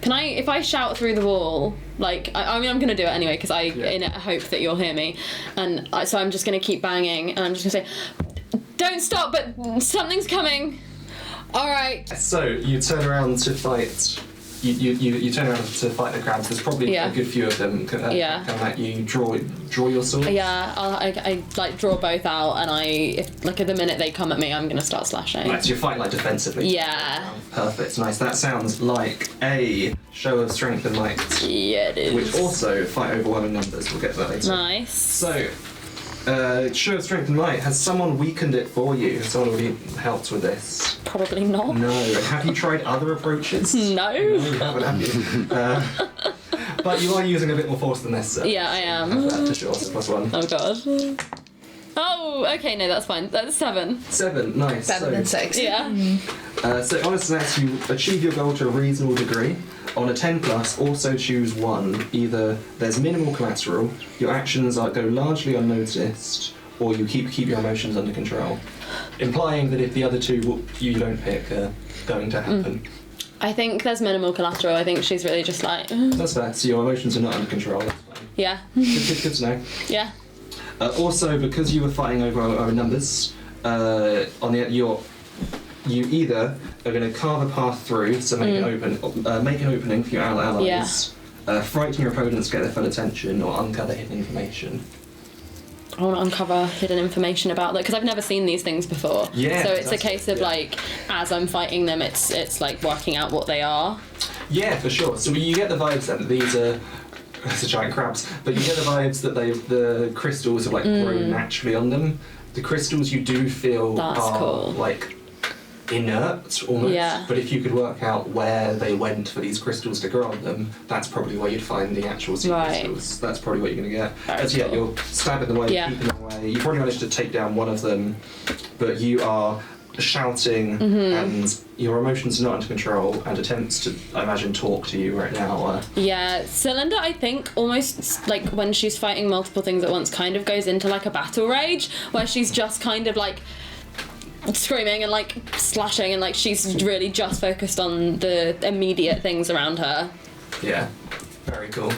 Can I, if I shout through the wall, like, I mean, I'm gonna do it anyway because in hope that you'll hear me, and so I'm just gonna keep banging, and I'm just gonna say, "Don't stop!" But something's coming. All right. So you turn around to fight. You turn around to fight the crabs. There's probably a good few of them. Come at you. Draw your sword. Yeah, I like draw both out, and if at the minute they come at me, I'm gonna start slashing. Right, so you're fighting like defensively. Yeah. Perfect. Nice. That sounds like a show of strength and might. Yeah, it is. Which also fight overwhelming numbers. We'll get to that later. Nice. So, show of strength and might. Has someone weakened it for you? Has someone already helped with this? Probably not. No. Have you tried other approaches? No. You haven't, have you? But you are using a bit more force than this. Yeah, I am. For sure. So +1. Oh god. Oh, okay, no, that's fine. That's 7. 7. Nice. Better than 6. Yeah. So on a success, you achieve your goal to a reasonable degree. On a 10 plus, also choose one. Either there's minimal collateral, your actions go largely unnoticed, or you keep your emotions under control. Implying that if the other two you don't pick are going to happen. I think there's minimal collateral. I think she's really just like... That's fair. So your emotions are not under control. That's fine. Yeah. Good to know. Yeah. Also, because you were fighting over numbers, you either are going to carve a path through, so make an opening for your allies, frighten your opponents, get their full attention, or uncover hidden information. I want to uncover hidden information about that because I've never seen these things before. Yeah. So it's a case of like, as I'm fighting them, it's like working out what they are. Yeah, for sure. So you get the vibes then that these are. It's a giant crabs, but you get the vibes that the crystals have like grown naturally on them. The crystals you do feel are cool. like inert almost. Yeah. But if you could work out where they went for these crystals to grow on them, that's probably where you'd find the actual sea crystals. That's probably what you're going to get. That's cool. cool. You're stabbing them away, keeping them away. You probably managed to take down one of them, but you are shouting and your emotions are not under control, and attempts to, I imagine, talk to you right now. Yeah, Cylinder, I think, almost like when she's fighting multiple things at once, kind of goes into like a battle rage, where she's just kind of like screaming and like slashing, and like she's really just focused on the immediate things around her. Yeah, very cool.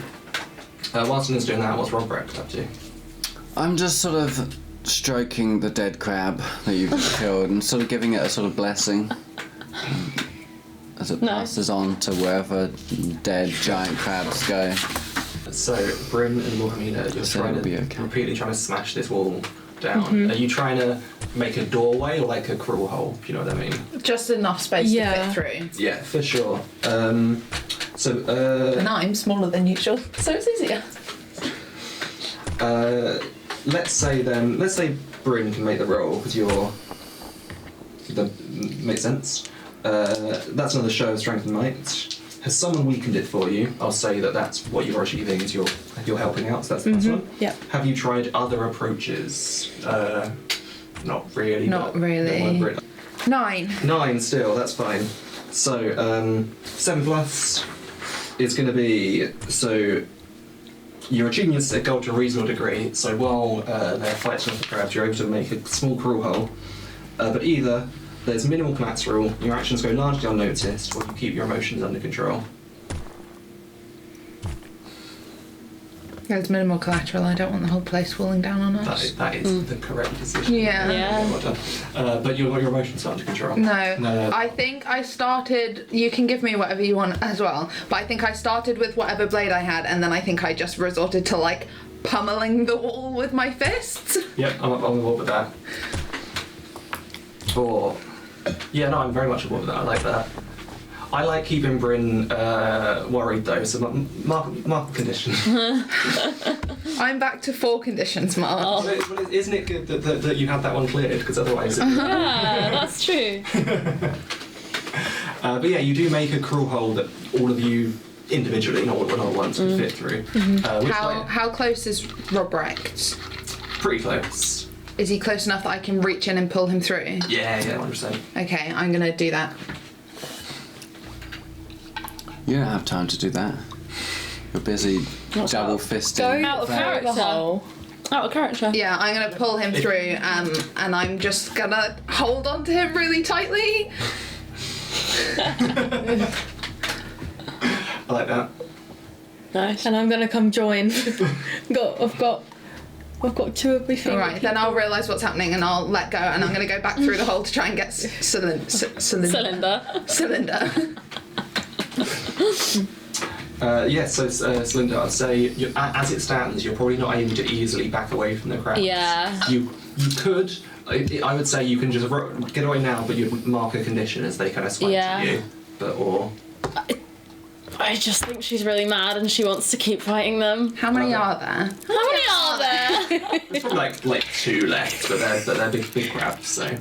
Whilst Lynn's doing that, what's Robrecht up to? I'm just sort of stroking the dead crab that you've killed and sort of giving it a sort of blessing as it passes on to wherever dead giant crabs go. So, Bryn and Wilhelmina, you're repeatedly trying to smash this wall down. Are you trying to make a doorway or like a cruel hole, if you know what I mean? Just enough space to fit through. Yeah, for sure. And I'm smaller than usual, so it's easier. Let's say Bryn can make the roll because that makes sense. That's another show of strength and might. Has someone weakened it for you? I'll say that's what you're achieving is you're helping out. So that's the first one. Yeah. Have you tried other approaches? Not really. Not really. 9. 9 still. That's fine. So 7 plus is going to be so. You're achieving your goal to a reasonable degree, so while they're fighting with the crabs, you're able to make a small cruel hole. But either there's minimal collateral, your actions go largely unnoticed, or you keep your emotions under control. There's minimal collateral. I don't want the whole place falling down on us. That is the correct decision. Yeah. Well done. But your emotions are under control. No. No. I think I started. You can give me whatever you want as well, but I think I started with whatever blade I had, and then I think I just resorted to like pummeling the wall with my fists. Yep, I'm on board with that. 4. Yeah, no, I'm very much on board with that. I like that. I like keeping Bryn worried though, so mark condition. I'm back to 4 conditions, Mark. Oh. Well, isn't it good that you had that one cleared? Because otherwise... Yeah, that's true. But yeah, you do make a crawl hole that all of you individually, not all at once, could fit through. How close is Robrecht? Pretty close. Is he close enough that I can reach in and pull him through? Yeah, 100%. Okay, I'm gonna do that. You don't have time to do that. You're busy double fisting. Out of character. Out of character. Yeah, I'm gonna pull him through, and I'm just gonna hold on to him really tightly. I like that. Nice. And I'm gonna come join. I've got two of my fingers. All right, then I'll realise what's happening and I'll let go, and I'm gonna go back through the hole to try and get cylinder. So Cylinder, I'd say as it stands, you're probably not able to easily back away from the crowd. Yeah. You could. I would say you can just get away now, but you'd mark a condition as they kind of swipe to you. I just think she's really mad and she wants to keep fighting them. How many are there? How many are there? There's probably like 2 left, but they're big crabs. So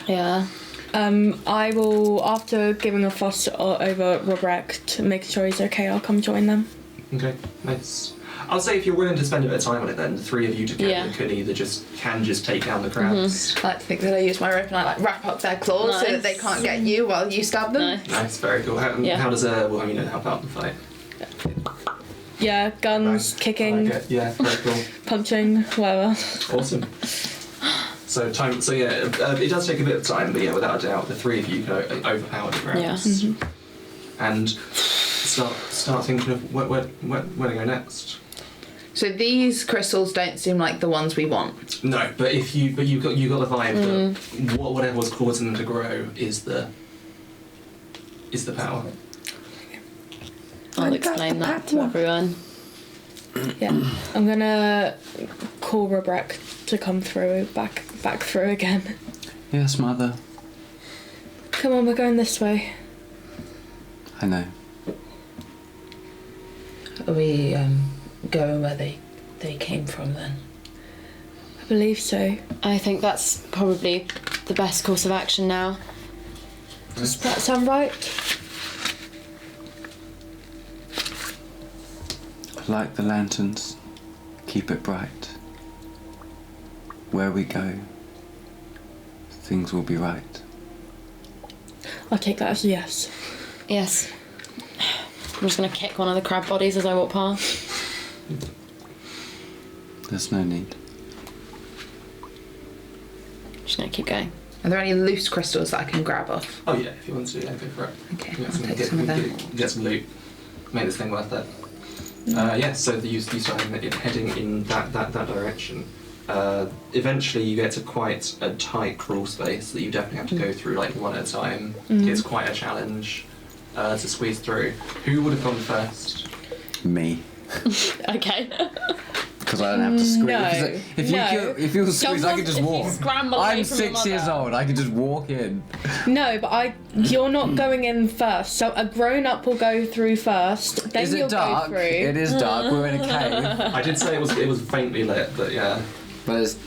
Yeah. I will, after giving a fuss over Robrecht, making sure he's okay, I'll come join them. okay, nice. I'll say if you're willing to spend a bit of time on it, then the 3 of you together Yeah. could either just take down the crabs. I like to think that I use my rope and I like wrap up their claws so that they can't get you while you stab them. Nice. Nice, very cool. How does help out the fight? Yeah, guns, Right. kicking, Okay. Yeah, very cool. punching, whatever. Awesome. So it does take a bit of time, but yeah, without a doubt, the 3 of you can overpower the crabs. Yeah. And start thinking of where to go next. So these crystals don't seem like the ones we want. No, but you got the vibe that whatever was causing them to grow is the power. I'll explain that to everyone. Yeah. I'm gonna call Robrecht to come through, back through again. Yes, mother. Come on, we're going this way. I know. Are we going where they came from then? I believe so. I think that's probably the best course of action now. Does that sound right? Light the lanterns. Keep it bright. Where we go, things will be right. I'll take that as a yes. Yes. I'm just gonna kick one of the crab bodies as I walk past. There's no need. Just gonna keep going. Are there any loose crystals that I can grab off? Oh yeah, if you want to, yeah, go for it. Okay, Get I'll some, take get, some of them. get some loot. Make this thing worth it. So you start heading in that direction. Eventually you get to quite a tight crawl space that you definitely have to go through like one at a time. It's quite a challenge to squeeze through. Who would have gone first? Me. Okay. Because I don't have to squeeze. No, If you squeeze, I can just walk. Scramble away I'm from your 6 years mother. old. I can just walk in. No, but you're not going in first. So a grown-up will go through first. Then Is you'll it dark? go through. It is dark. We're in a cave. I did say it was faintly lit, but yeah. But it's,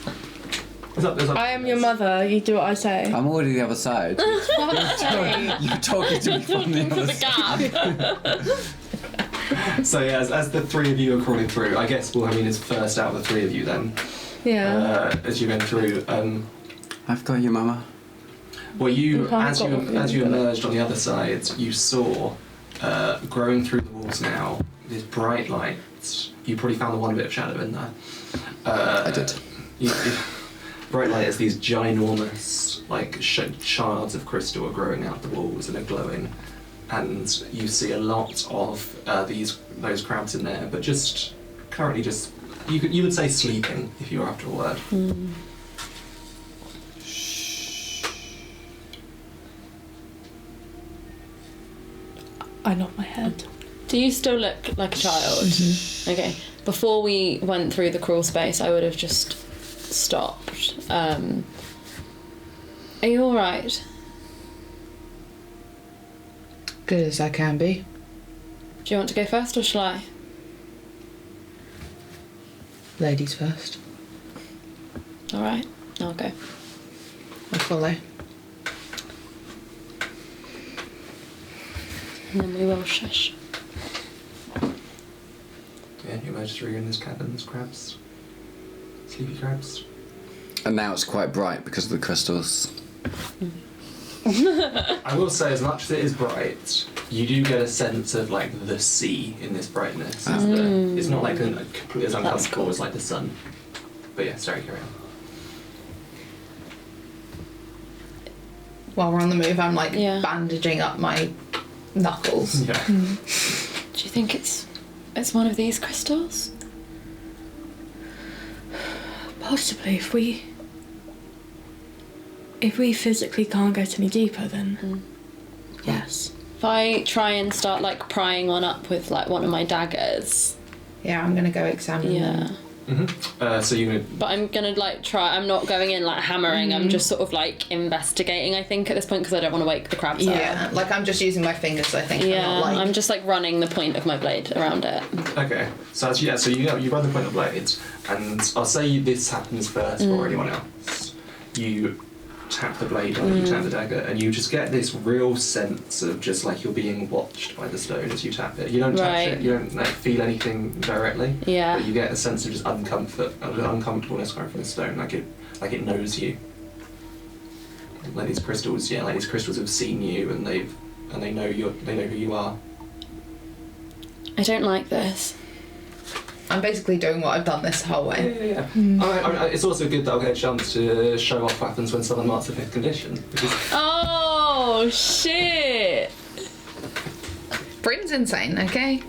I am your mother. You do what I say. I'm already the other side. You're talking to me from the other The side. gap. So yeah, as the 3 of you are crawling through, I guess Wilhelmine is first out of the 3 of you then. Yeah. As you went through, I've got you, mama. well, You can't as got you what as you you got. emerged on the other side, you saw growing through the walls now this bright light. You probably found the one bit of shadow in there. I did. Bright light as these ginormous like shards of crystal are growing out the walls and are glowing, and you see a lot of those crabs in there, but just currently just you would say sleeping if you were after a word. I nod my head. Do you still look like a child? Okay. Before we went through the crawl space, I would have just stopped. Are you alright? Good as I can be. Do you want to go first or shall I? Ladies first. Alright, I'll go. I follow. And then we will shush. Yeah, you emerge through in this cabin, there's crabs. Sleepy crabs. And now it's quite bright because of the crystals. I will say, as much as it is bright, you do get a sense of like the sea in this brightness. It's not like completely as uncomfortable as like the sun. But yeah, sorry, carry on. While we're on the move, I'm like Yeah. bandaging up my knuckles. Yeah. Do you think it's one of these crystals? Possibly, if we physically can't get any deeper, then yes. If I try and start like prying one up with like one of my daggers. Yeah, I'm gonna go examine Yeah. them. So you But I'm gonna like try. I'm not going in like hammering. I'm just sort of like investigating. I think at this point because I don't want to wake the crabs up. Yeah, like I'm just using my fingers, I think. Yeah, I'm not, like... I'm just like running the point of my blade around it. Okay, so you run the point of blade, and I'll say this happens first for anyone else. You tap the blade on it, you tap the dagger, and you just get this real sense of just like you're being watched by the stone as you tap it. You don't touch it, you don't like feel anything directly. Yeah. But you get a sense of just uncomfortableness coming from the stone, like it knows you. Like these crystals have seen you, and they know who you are. I don't like this. I'm basically doing what I've done this whole way. Yeah. It's also good that I'll get a chance to show off what happens when someone marks the 5th condition. Oh shit! Bryn's insane, okay?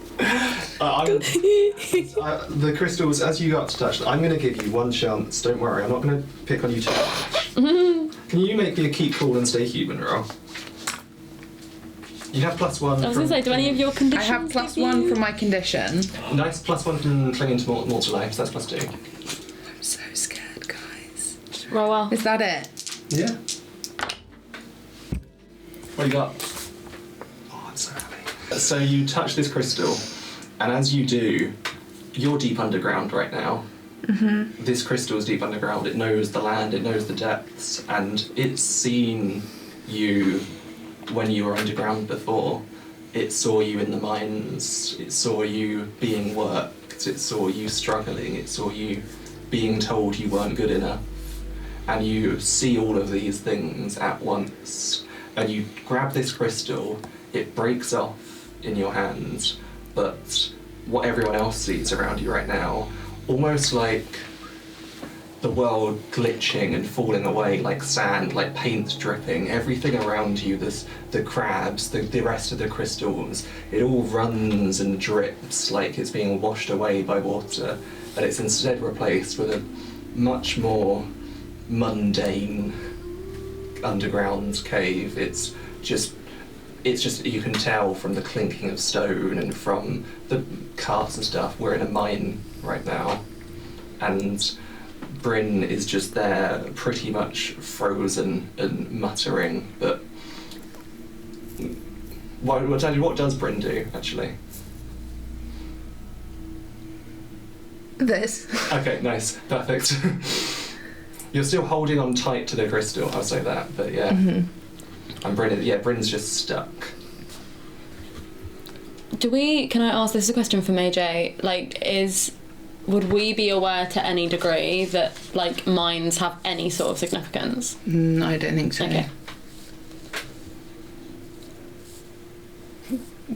The crystals, as you got to touch them, I'm going to give you one chance. Don't worry, I'm not going to pick on you too much. Can you make me a keep cool and stay human roll? You have +1. I was going to say, do any of your I conditions? have +1 from my condition. Nice, +1 from clinging to mortal life, so that's +2. I'm so scared, guys. Roll well. Is that it? Yeah. What do you got? Oh, I'm so happy. So you touch this crystal, and as you do, you're deep underground right now. This crystal is deep underground. It knows the land, it knows the depths, and it's seen you when you were underground before. It saw you in the mines, it saw you being worked, it saw you struggling, it saw you being told you weren't good enough. And you see all of these things at once, and you grab this crystal, it breaks off in your hands, but what everyone else sees around you right now, almost like the world glitching and falling away like sand, like paint dripping, everything around you, the crabs, the rest of the crystals, it all runs and drips like it's being washed away by water, and it's instead replaced with a much more mundane underground cave. It's just you can tell from the clinking of stone and from the carts and stuff, we're in a mine right now, and Bryn is just there, pretty much frozen and muttering. But what does Bryn do, actually? This. Okay, nice, perfect. You're still holding on tight to the crystal, I'll say that, but yeah. And Bryn's just stuck. Can I ask, this is a question for Maijai, would we be aware to any degree that like mines have any sort of significance? No, I don't think so. Okay.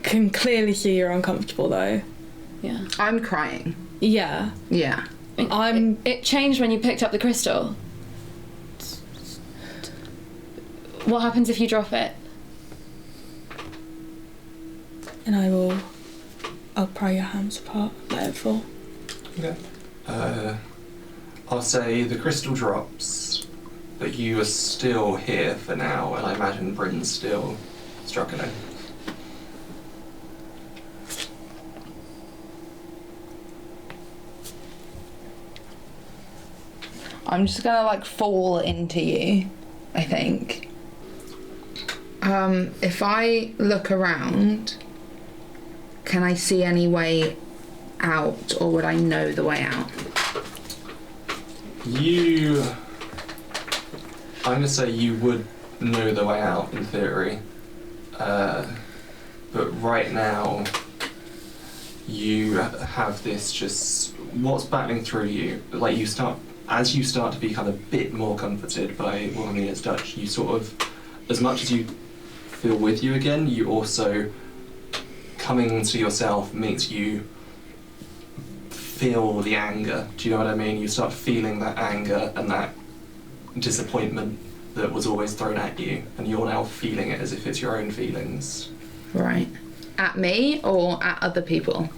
Can clearly see you're uncomfortable though. Yeah. I'm crying. Yeah. Yeah. It changed when you picked up the crystal. What happens if you drop it? And I'll pry your hands apart, let it fall. Okay. I'll say the crystal drops, but you are still here for now, and I imagine Bryn's still struggling. I'm just gonna like fall into you, I think. If I look around, can I see any way out, or would I know the way out? I'm gonna say you would know the way out in theory. but right now you have this just what's battling through you. Like as you start to become a bit more comforted by Wilhelmina's touch, you sort of, as much as you feel with you again, you also coming to yourself makes you feel the anger. Do you know what I mean? You start feeling that anger and that disappointment that was always thrown at you, and you're now feeling it as if it's your own feelings. Right. At me or at other people?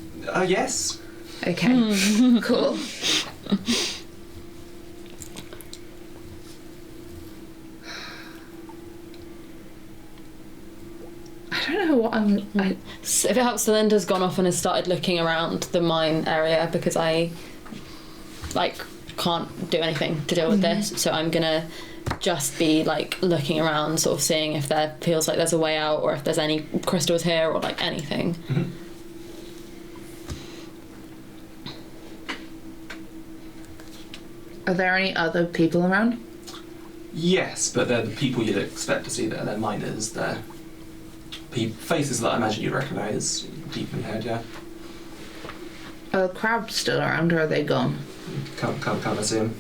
Yes. Okay. Cool. I don't know what So if it helps, Linda's gone off and has started looking around the mine area because I can't do anything to deal with this, so I'm gonna just be looking around, sort of seeing if there feels like there's a way out or if there's any crystals here or anything. Are there any other people around? Yes, but they're the people you'd expect to see there. They're miners. They're faces that I imagine you'd recognise deep in your head, yeah. Are the crabs still around or are they gone? Can't see them.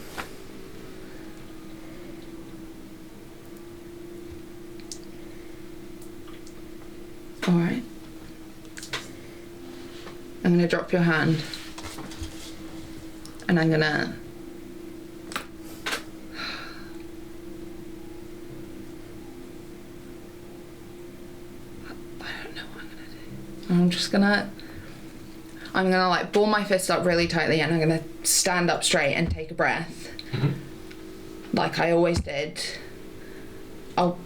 Alright. I'm gonna drop your hand. And I'm gonna... I don't know what I'm gonna do. I'm gonna ball my fist up really tightly and I'm gonna stand up straight and take a breath. Like I always did. I'll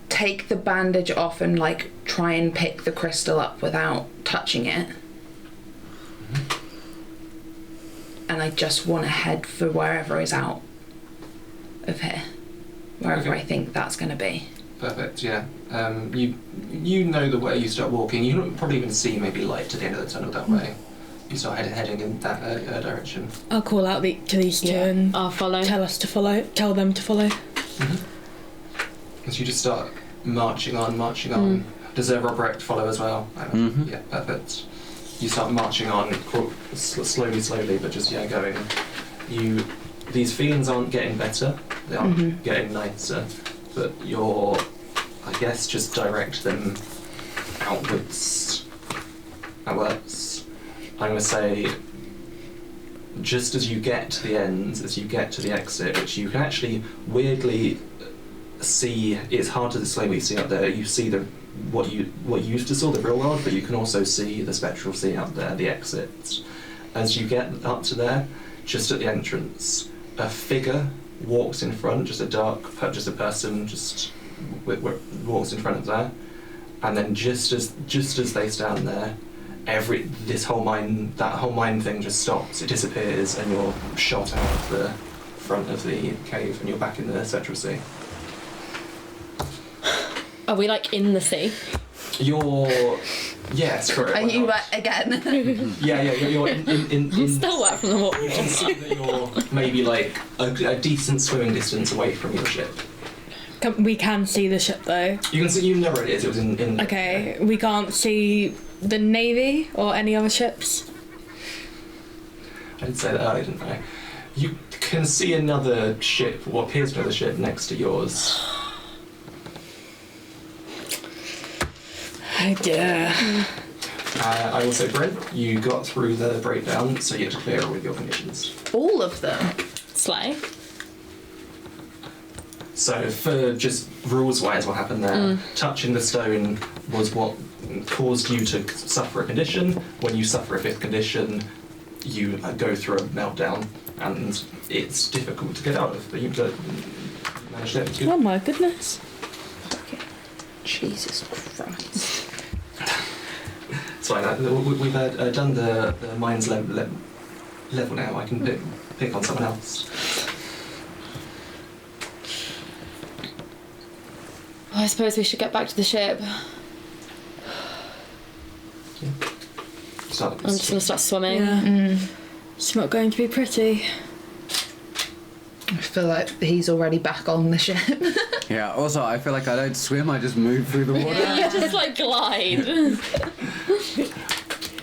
take the bandage off and try and pick the crystal up without touching it. And I just want to head for wherever is out of here. Wherever I think that's going to be. Perfect, yeah. You know the way you start walking. You probably even see maybe light to the end of the tunnel that way. You start heading in that direction. I'll call out to these two and I'll follow. Tell them to follow. As you just start marching on. Does Robrecht follow as well? Yeah, perfect. You start marching on, slowly, but just going. These feelings aren't getting better. They aren't getting nicer, but you're, I guess, just direct them outwards. I'm going to say, just as you get to the end, as you get to the exit, which you can actually weirdly see, it's hard to display what you see up there. You see what you used to saw, the real world, but you can also see the spectral sea out there, the exit. As you get up to there, just at the entrance, a figure walks in front, just a person walks in front of there, and then just as they stand there, that whole mine thing just stops. It disappears, and you're shot out of the front of the cave, and you're back in the spectral sea. Are we in the sea? Yes, correct. Are you again? Yeah, you're in Still wet from the water. You can see that you're maybe a decent swimming distance away from your ship. We can see the ship though. You can see, you know where it is. It was in Okay, we can't see the navy or any other ships. I did say that earlier, didn't I? You can see another ship, what appears to be another ship next to yours. Oh dear. I also, Brent, you got through the breakdown, so you had to clear it with your conditions. All of them? Slay. So for just rules-wise, what happened there, touching the stone was what caused you to suffer a condition. When you suffer a fifth condition, you go through a meltdown, and it's difficult to get out of, but you managed it. Oh my goodness. Okay. Jesus Christ. It's fine, we've done the mine's level now. I can pick on someone else. I suppose we should get back to the ship. Yeah. I'm just gonna start swimming. Yeah. It's not going to be pretty. I feel like he's already back on the ship. Yeah, also, I feel like I don't swim, I just move through the water. You just like glide.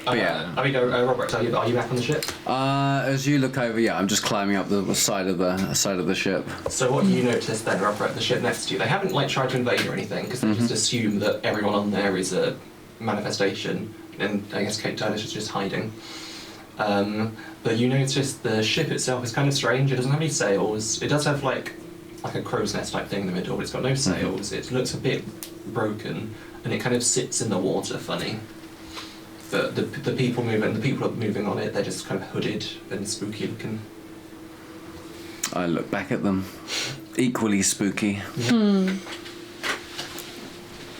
Yeah. Robert, are you back on the ship? As you look over, I'm just climbing up the side of the ship. So what do you notice then, Robert, the ship next to you? They haven't like tried to invade or anything, because they just assume that everyone on there is a manifestation, and I guess Kate Turner's just hiding. But you notice the ship itself is kind of strange. It doesn't have any sails. It does have like a crow's nest type thing in the middle, but it's got no sails. It looks a bit broken, and it kind of sits in the water funny. The people moving on it, they're just kind of hooded and spooky looking. I look back at them, equally spooky.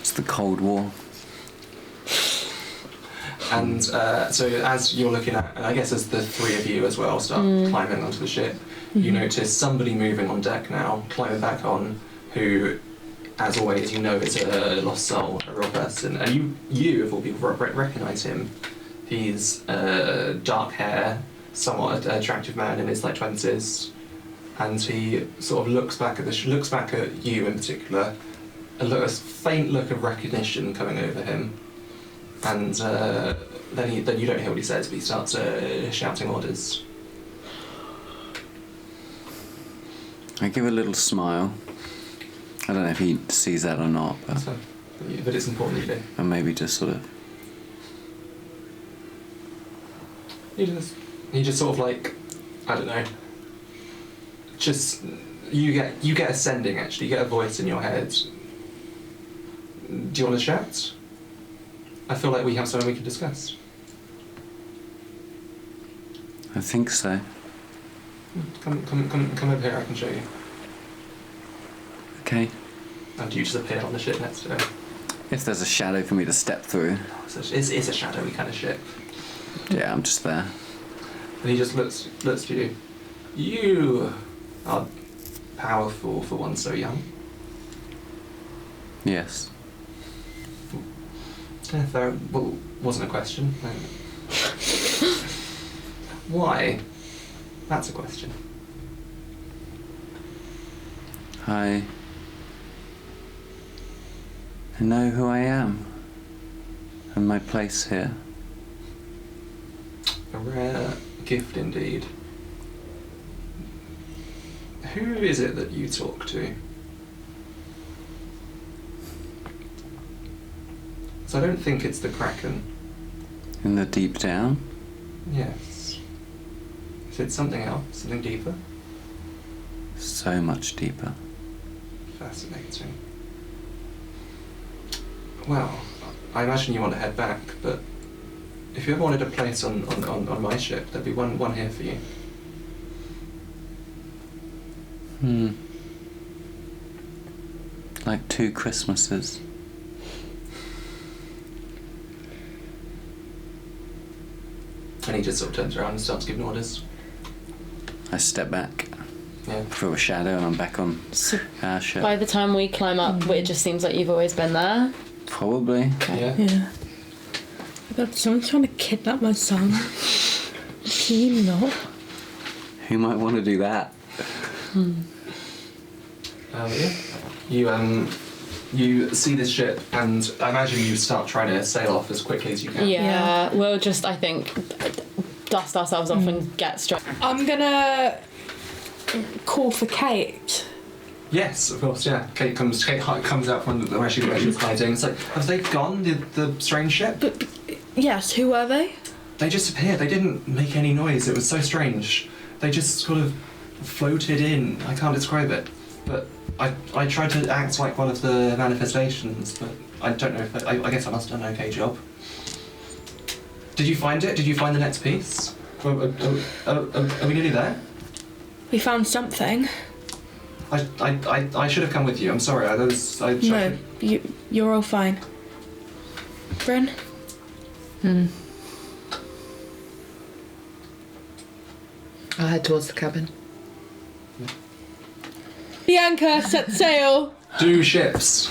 It's the Cold War. And so as you're looking at, and I guess as the three of you as well start climbing onto the ship, you notice somebody moving on deck now, climbing back on, who, as always, you know is a lost soul, a real person. And you of all people, recognise him. He's dark hair, somewhat attractive man in his like 20s, and he sort of looks back at you in particular, a faint look of recognition coming over him. And then you don't hear what he says, but he starts shouting orders. I give a little smile. I don't know if he sees that or not, but it's important you do. And maybe just sort of. He just sort of like, I don't know. Just you get ascending actually. You get a voice in your head. Do you want to shout? I feel like we have something we can discuss. I think so. Come over here, I can show you. Okay. And you just appear on the ship next to him. If there's a shadow for me to step through. So it's a shadowy kind of ship. Yeah, I'm just there. And he just looks to you. You are powerful for one so young. Yes. There wasn't a question. Why? That's a question. I know who I am and my place here. A rare gift indeed. Who is it that you talk to? So I don't think it's the Kraken. In the deep down? Yes. Is it something else? Something deeper? So much deeper. Fascinating. Well, I imagine you want to head back, but if you ever wanted a place on my ship, there'd be one here for you. Like 2 Christmases. And he just sort of turns around and starts giving orders. I step back. Yeah. Through a shadow and I'm back on our ship. By the time we climb up, it just seems like you've always been there. Probably. Yeah. Oh God, someone's trying to kidnap my son. Can you not? Who might want to do that? Yeah. You see this ship, and I imagine you start trying to sail off as quickly as you can. Yeah. We'll just, I think, dust ourselves off and get straight. I'm gonna call for Kate. Yes, of course. Yeah. Kate comes out from where she was hiding. It's like, have they gone? The strange ship? But yes, who are they? They just appeared. They didn't make any noise. It was so strange. They just sort of floated in. I can't describe it. But I tried to act like one of the manifestations, but I don't know if I guess I must have done an okay job. Did you find it? Did you find the next piece? Are we nearly there? We found something. I should have come with you. I'm sorry. No, you're all fine. Bryn? I'll head towards the cabin. Bianca, set sail. Do ships.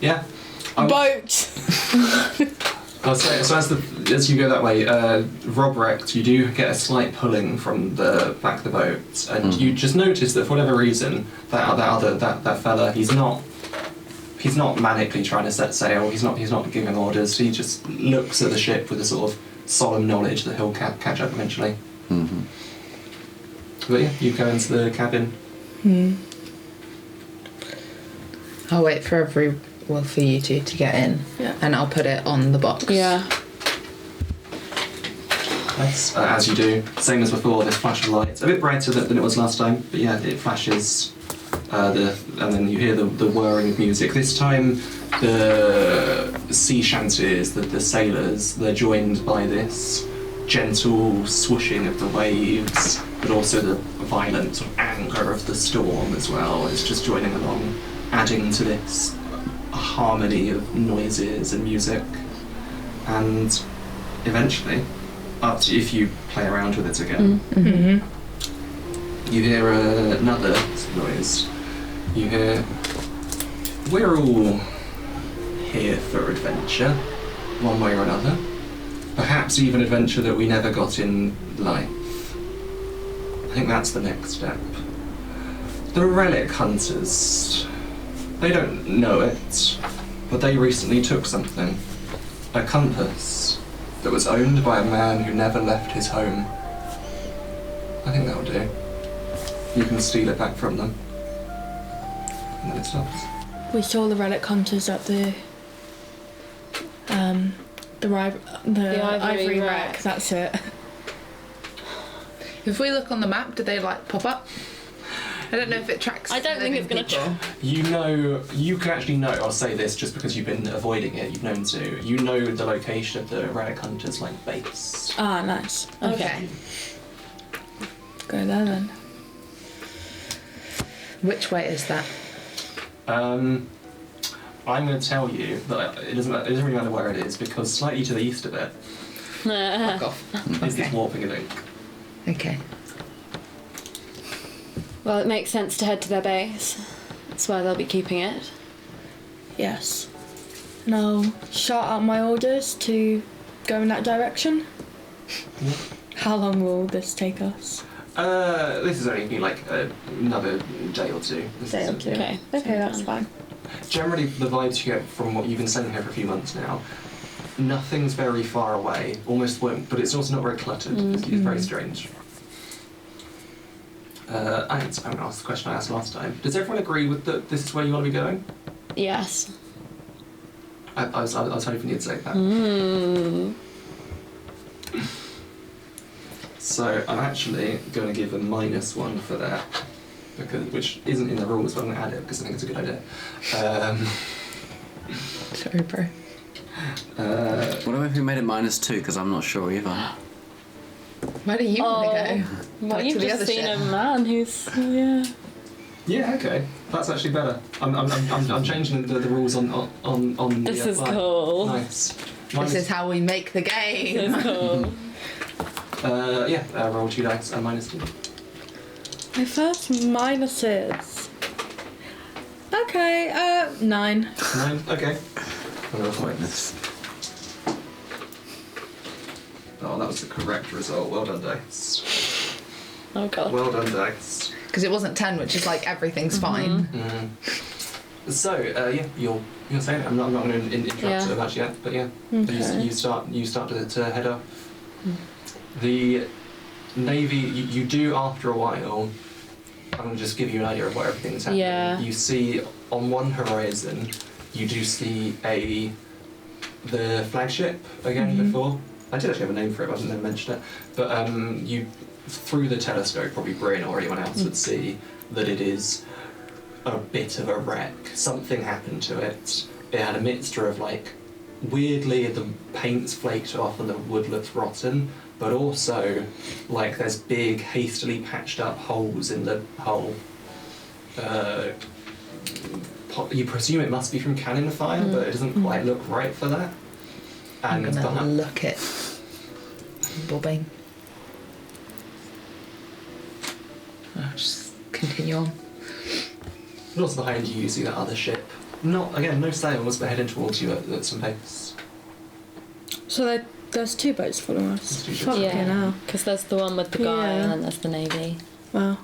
Yeah. Boat. So as you go that way, Rob Recht, you do get a slight pulling from the back of the boat, and you just notice that for whatever reason, that fella, he's not manically trying to set sail. He's not giving orders. He just looks at the ship with a sort of solemn knowledge that he'll catch up eventually. Mm-hmm. But yeah, you go into the cabin. I'll wait for for you two to get in, and I'll put it on the box. Yeah. Nice. As you do, same as before. This flash of light, a bit brighter than it was last time, but yeah, it flashes. And then you hear the whirring of music. This time, the sea shanties, the sailors, they're joined by this gentle swooshing of the waves, but also the violent sort of anger of the storm as well. It's just joining along, adding to this harmony of noises and music. And eventually, if you play around with it again, you hear another noise. You hear, we're all here for adventure, one way or another. Perhaps even adventure that we never got in life. I think that's the next step. The relic hunters, they don't know it, but they recently took something. A compass that was owned by a man who never left his home. I think that'll do. You can steal it back from them. And then it stops. We saw the relic hunters at the ivory wreck. That's it. If we look on the map, do they like pop up? I don't know if it tracks. I don't think it's going to. You can actually know, I'll say this just because you've been avoiding it, you've known to. You know the location of the relic hunters, like, base. Ah, nice. Okay. Go there then. Which way is that? I'm going to tell you that it doesn't really matter where it is, because slightly to the east of it Fuck off. is this warping link. Okay. Well, it makes sense to head to their base. That's where they'll be keeping it. Yes. And I'll shout out my orders to go in that direction. How long will this take us? This has only been like another day or two. Okay. Okay, that's fine. Generally, the vibes you get from what you've been sending here for a few months now, nothing's very far away, almost won't, but it's also not very cluttered. It's very strange. I'm going to ask the question I asked last time. Does everyone agree with that this is where you want to be going? Yes. I was hoping you'd say that. So I'm actually going to give a -1 for that, which isn't in the rules, but I'm going to add it because I think it's a good idea. Sorry, bro. What if we made it -2? Because I'm not sure either. Where do you want to go? Well, Back you've to the just other seen ship. a man who's Yeah, okay. That's actually better. I'm changing the rules on This the is fly. cool. Nice. This is how we make the game. This is cool. Roll 2 dice and -2. My first minuses. Okay, 9. 9, okay. I'm gonna find this. Oh, that was the correct result. Well done, dice. Oh god. Well done, dice. Because it wasn't 10, which is like everything's fine. So, you're saying it. I'm not going to interrupt so much yet, but yeah, Okay. you start to head off. The Navy, you do after a while. I'm going to just give you an idea of what everything's happening. Yeah. You see on one horizon, you do see the flagship again before. I did actually have a name for it, but I didn't mention it. But you, through the telescope, probably Bryn or anyone else would see that it is a bit of a wreck. Something happened to it. It had a mixture of like, weirdly the paint's flaked off and the wood looks rotten, but also like there's big, hastily patched up holes in the hull. You presume it must be from cannon fire, but it doesn't quite look right for that. I'm And gonna look at bobbing. I'll just continue on. and also behind you see that other ship. No sails, but heading towards you at some pace. So there's 2 boats following us. There's 2 Fuck ships. you now. because there's the one with the guy Yeah. and then there's the navy. Wow.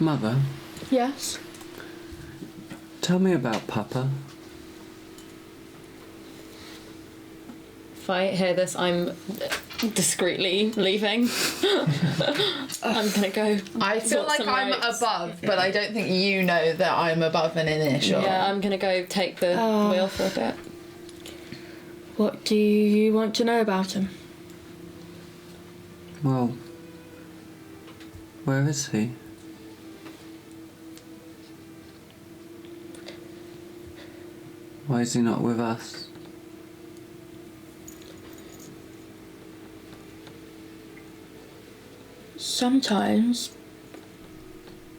Mother, Yes. tell me about Papa. If I hear this, I'm discreetly leaving. I'm gonna go. I feel sort like some I'm ropes. above, but I don't think you know that I'm above an initial. Yeah, I'm gonna go take the wheel for a bit. What do you want to know about him? Well, where is he? Why is he not with us? Sometimes.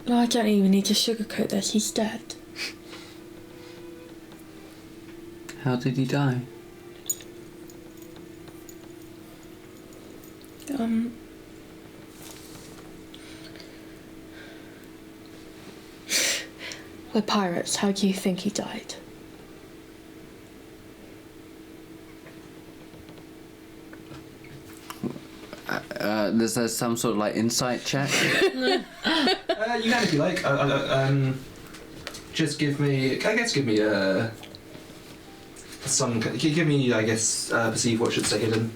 No, I don't even need to sugarcoat this. He's dead. How did he die? We're pirates. How do you think he died? There's some sort of like insight check. You can if you like. Just give me. I guess give me some. Give me. I guess perceive what should stay hidden.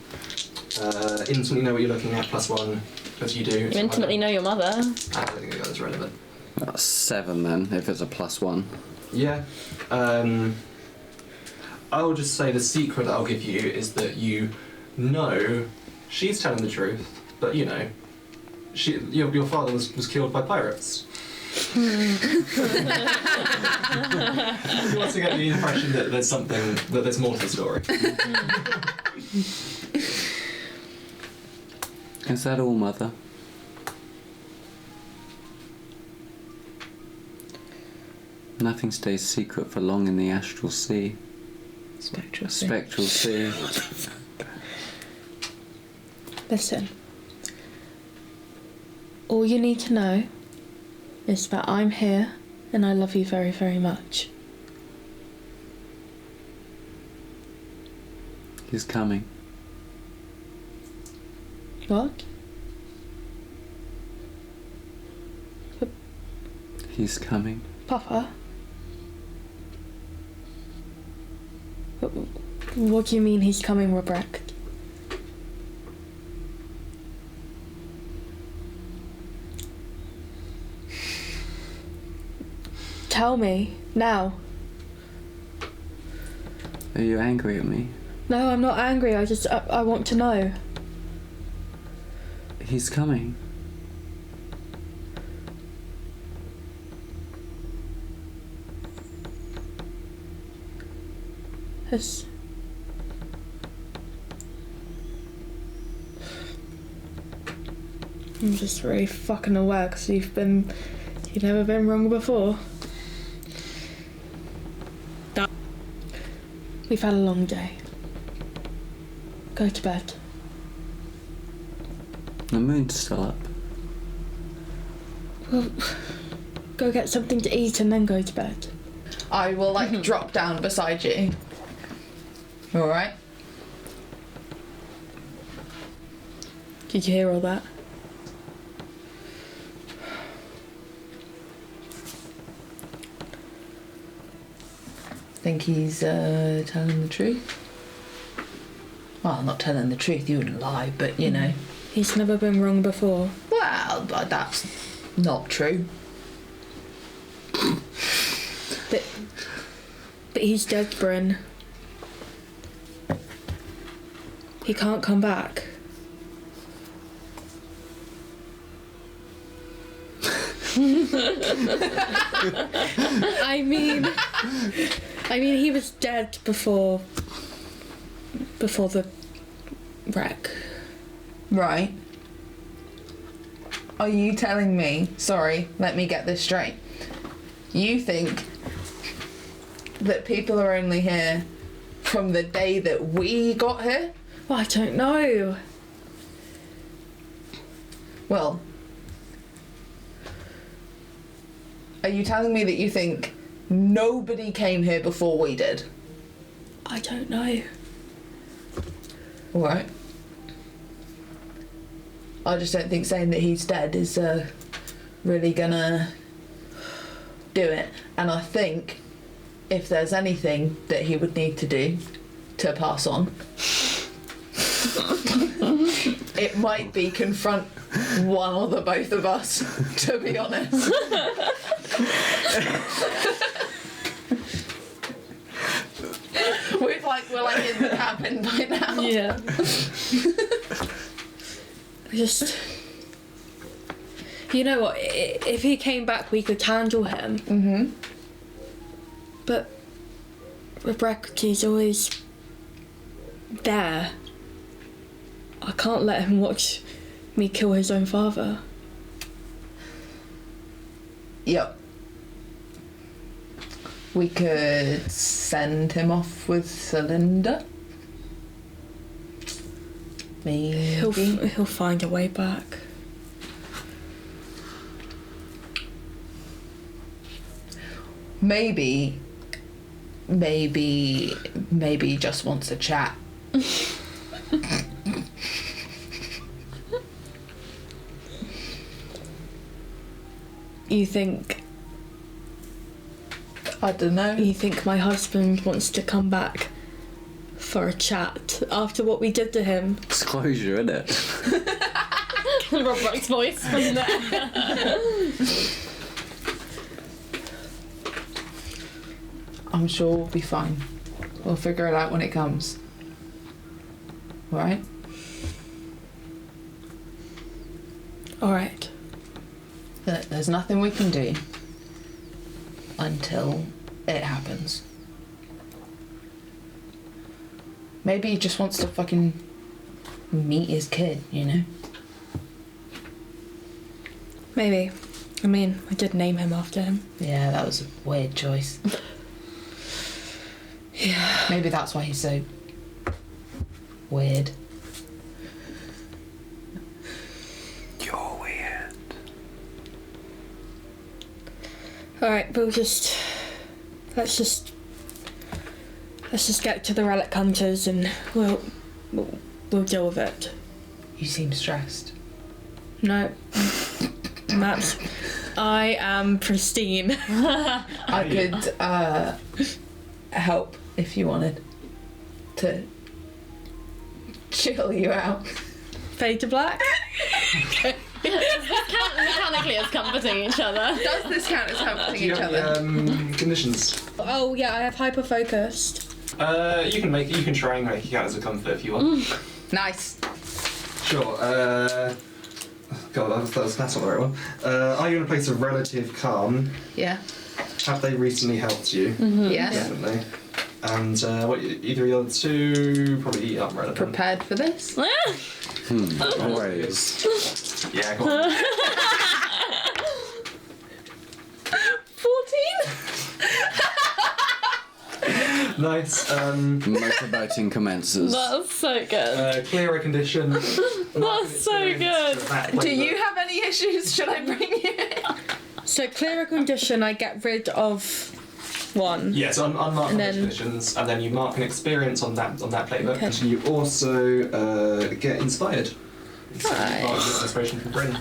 Instantly know what you're looking at. +1 as you do. You intimately know your mother. I don't think that's relevant. That's 7 then, if it's a +1. Yeah. I'll just say the secret that I'll give you is that you know she's telling the truth, but you know, your father was killed by pirates. He wants to get the impression that there's more to the story. Is that all, Mother? Nothing stays secret for long in the astral sea. Spectral sea. Spectral sea. Listen. All you need to know is that I'm here and I love you very, very much. He's coming. What? He's coming. Papa? What do you mean he's coming, Rebecca? Tell me, now. Are you angry at me? No, I'm not angry, I want to know. He's coming. Yes. I'm just really fucking aware because you've never been wrong before. We've had a long day. Go to bed. The moon's still up. Well, go get something to eat and then go to bed. I will drop down beside you. Alright? Did you hear all that? Think he's telling the truth? Well, not telling the truth, you wouldn't lie, but you know. He's never been wrong before. Well, but that's not true. But he's dead, Bryn. He can't come back. I mean, he was dead before the wreck. Right. Are you telling me, sorry, let me get this straight. You think that people are only here from the day that we got here? Well, I don't know. Well, are you telling me that you think nobody came here before we did? I don't know. Alright. I just don't think saying that he's dead is really gonna do it. And I think if there's anything that he would need to do to pass on, it might be confront one or the both of us, to be honest. We're like in the cabin by now. Yeah. Just, you know what? If he came back, we could handle him. Mm-hmm. But Rebecca's always there. I can't let him watch me kill his own father. Yep. We could send him off with Cylinder. Maybe. He'll find a way back. Maybe he just wants to chat. You think? I don't know. You think my husband wants to come back for a chat after what we did to him? Disclosure, innit? Rob Rock's voice from there. I'm sure we'll be fine. We'll figure it out when it comes. Right? Alright. There's nothing we can do until it happens. Maybe he just wants to fucking meet his kid, you know? Maybe. I mean, I did name him after him. Yeah, that was a weird choice. Yeah. Maybe that's why he's so weird. You're weird. Alright, let's just get to the relic hunters and we'll deal with it. You seem stressed. No. Matt, I am pristine. I could help if you wanted to chill you out. Fade to black? Mechanically as comforting each other. Does this count as comforting Do you each have other? Oh conditions? yeah, I have hyper focused. You can try and make it out as a comfort if you want. Nice. Sure. God, that's not the right one. Are you in a place of relative calm? Yeah. Have they recently helped you? Yes. Definitely. And what? Either of the other two probably aren't relevant. Prepared for this? Always. Yeah, go on. 14? Nice. Motorboating commences. That's so good. Clearer condition. That's so good. Do you have any issues? Should I bring you in? So clear a condition, I get rid of one. Yes, unmarked And then- conditions, and then you mark an experience on that playbook. Okay. And you also get inspired. Nice. Mark the inspiration from Bryn.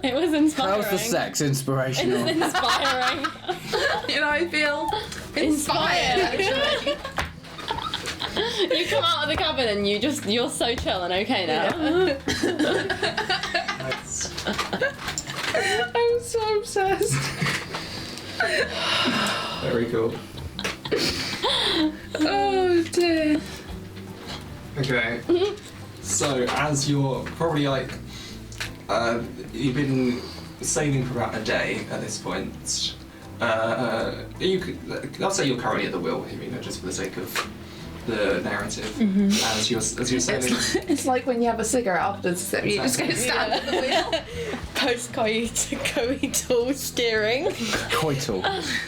It was inspiring. How's the sex inspirational? It's inspiring. You know, I feel inspired. Actually. You come out of the cabin and you're so chill and okay now. Nice. I'm so obsessed. Very cool. Oh dear. Okay. So as you're probably like, you've been sailing for about a day at this point. I'll say you're currently at the wheel here, you know, just for the sake of the narrative. As you're sailing. It's like when you have a cigarette after the sip, you just go stand at the wheel. Post-coital steering. Coital.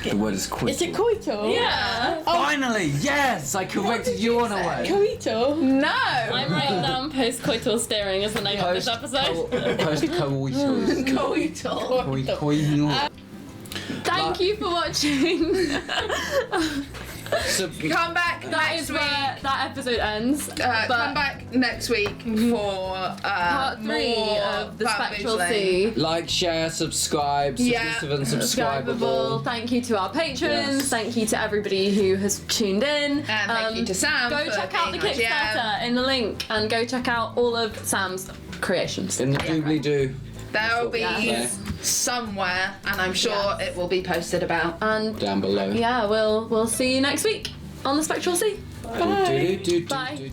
The word is coital. Is it coital? Yeah. Finally, yes! I corrected you on a way. Coital? No. I'm writing down post-coital steering as the name of this episode. Post-coital. Coital. Coital. Thank Thank you for watching. Come back That next is week. where that episode ends. Come back next week for Part 3 more of The Fat Spectral Boobs Sea. Like, share, subscribe, Yeah. submissive and Subscribable. subscribable. Thank you to our patrons. Yes. Thank you to everybody who has tuned in. And thank you to Sam Go for check out the being our GM. Kickstarter in the link, and go check out all of Sam's creations. In the doobly-doo. There'll be Yeah. somewhere, and I'm sure it will be posted about. And Down below. yeah, we'll see you next week on the Spectral Sea. Bye. Bye.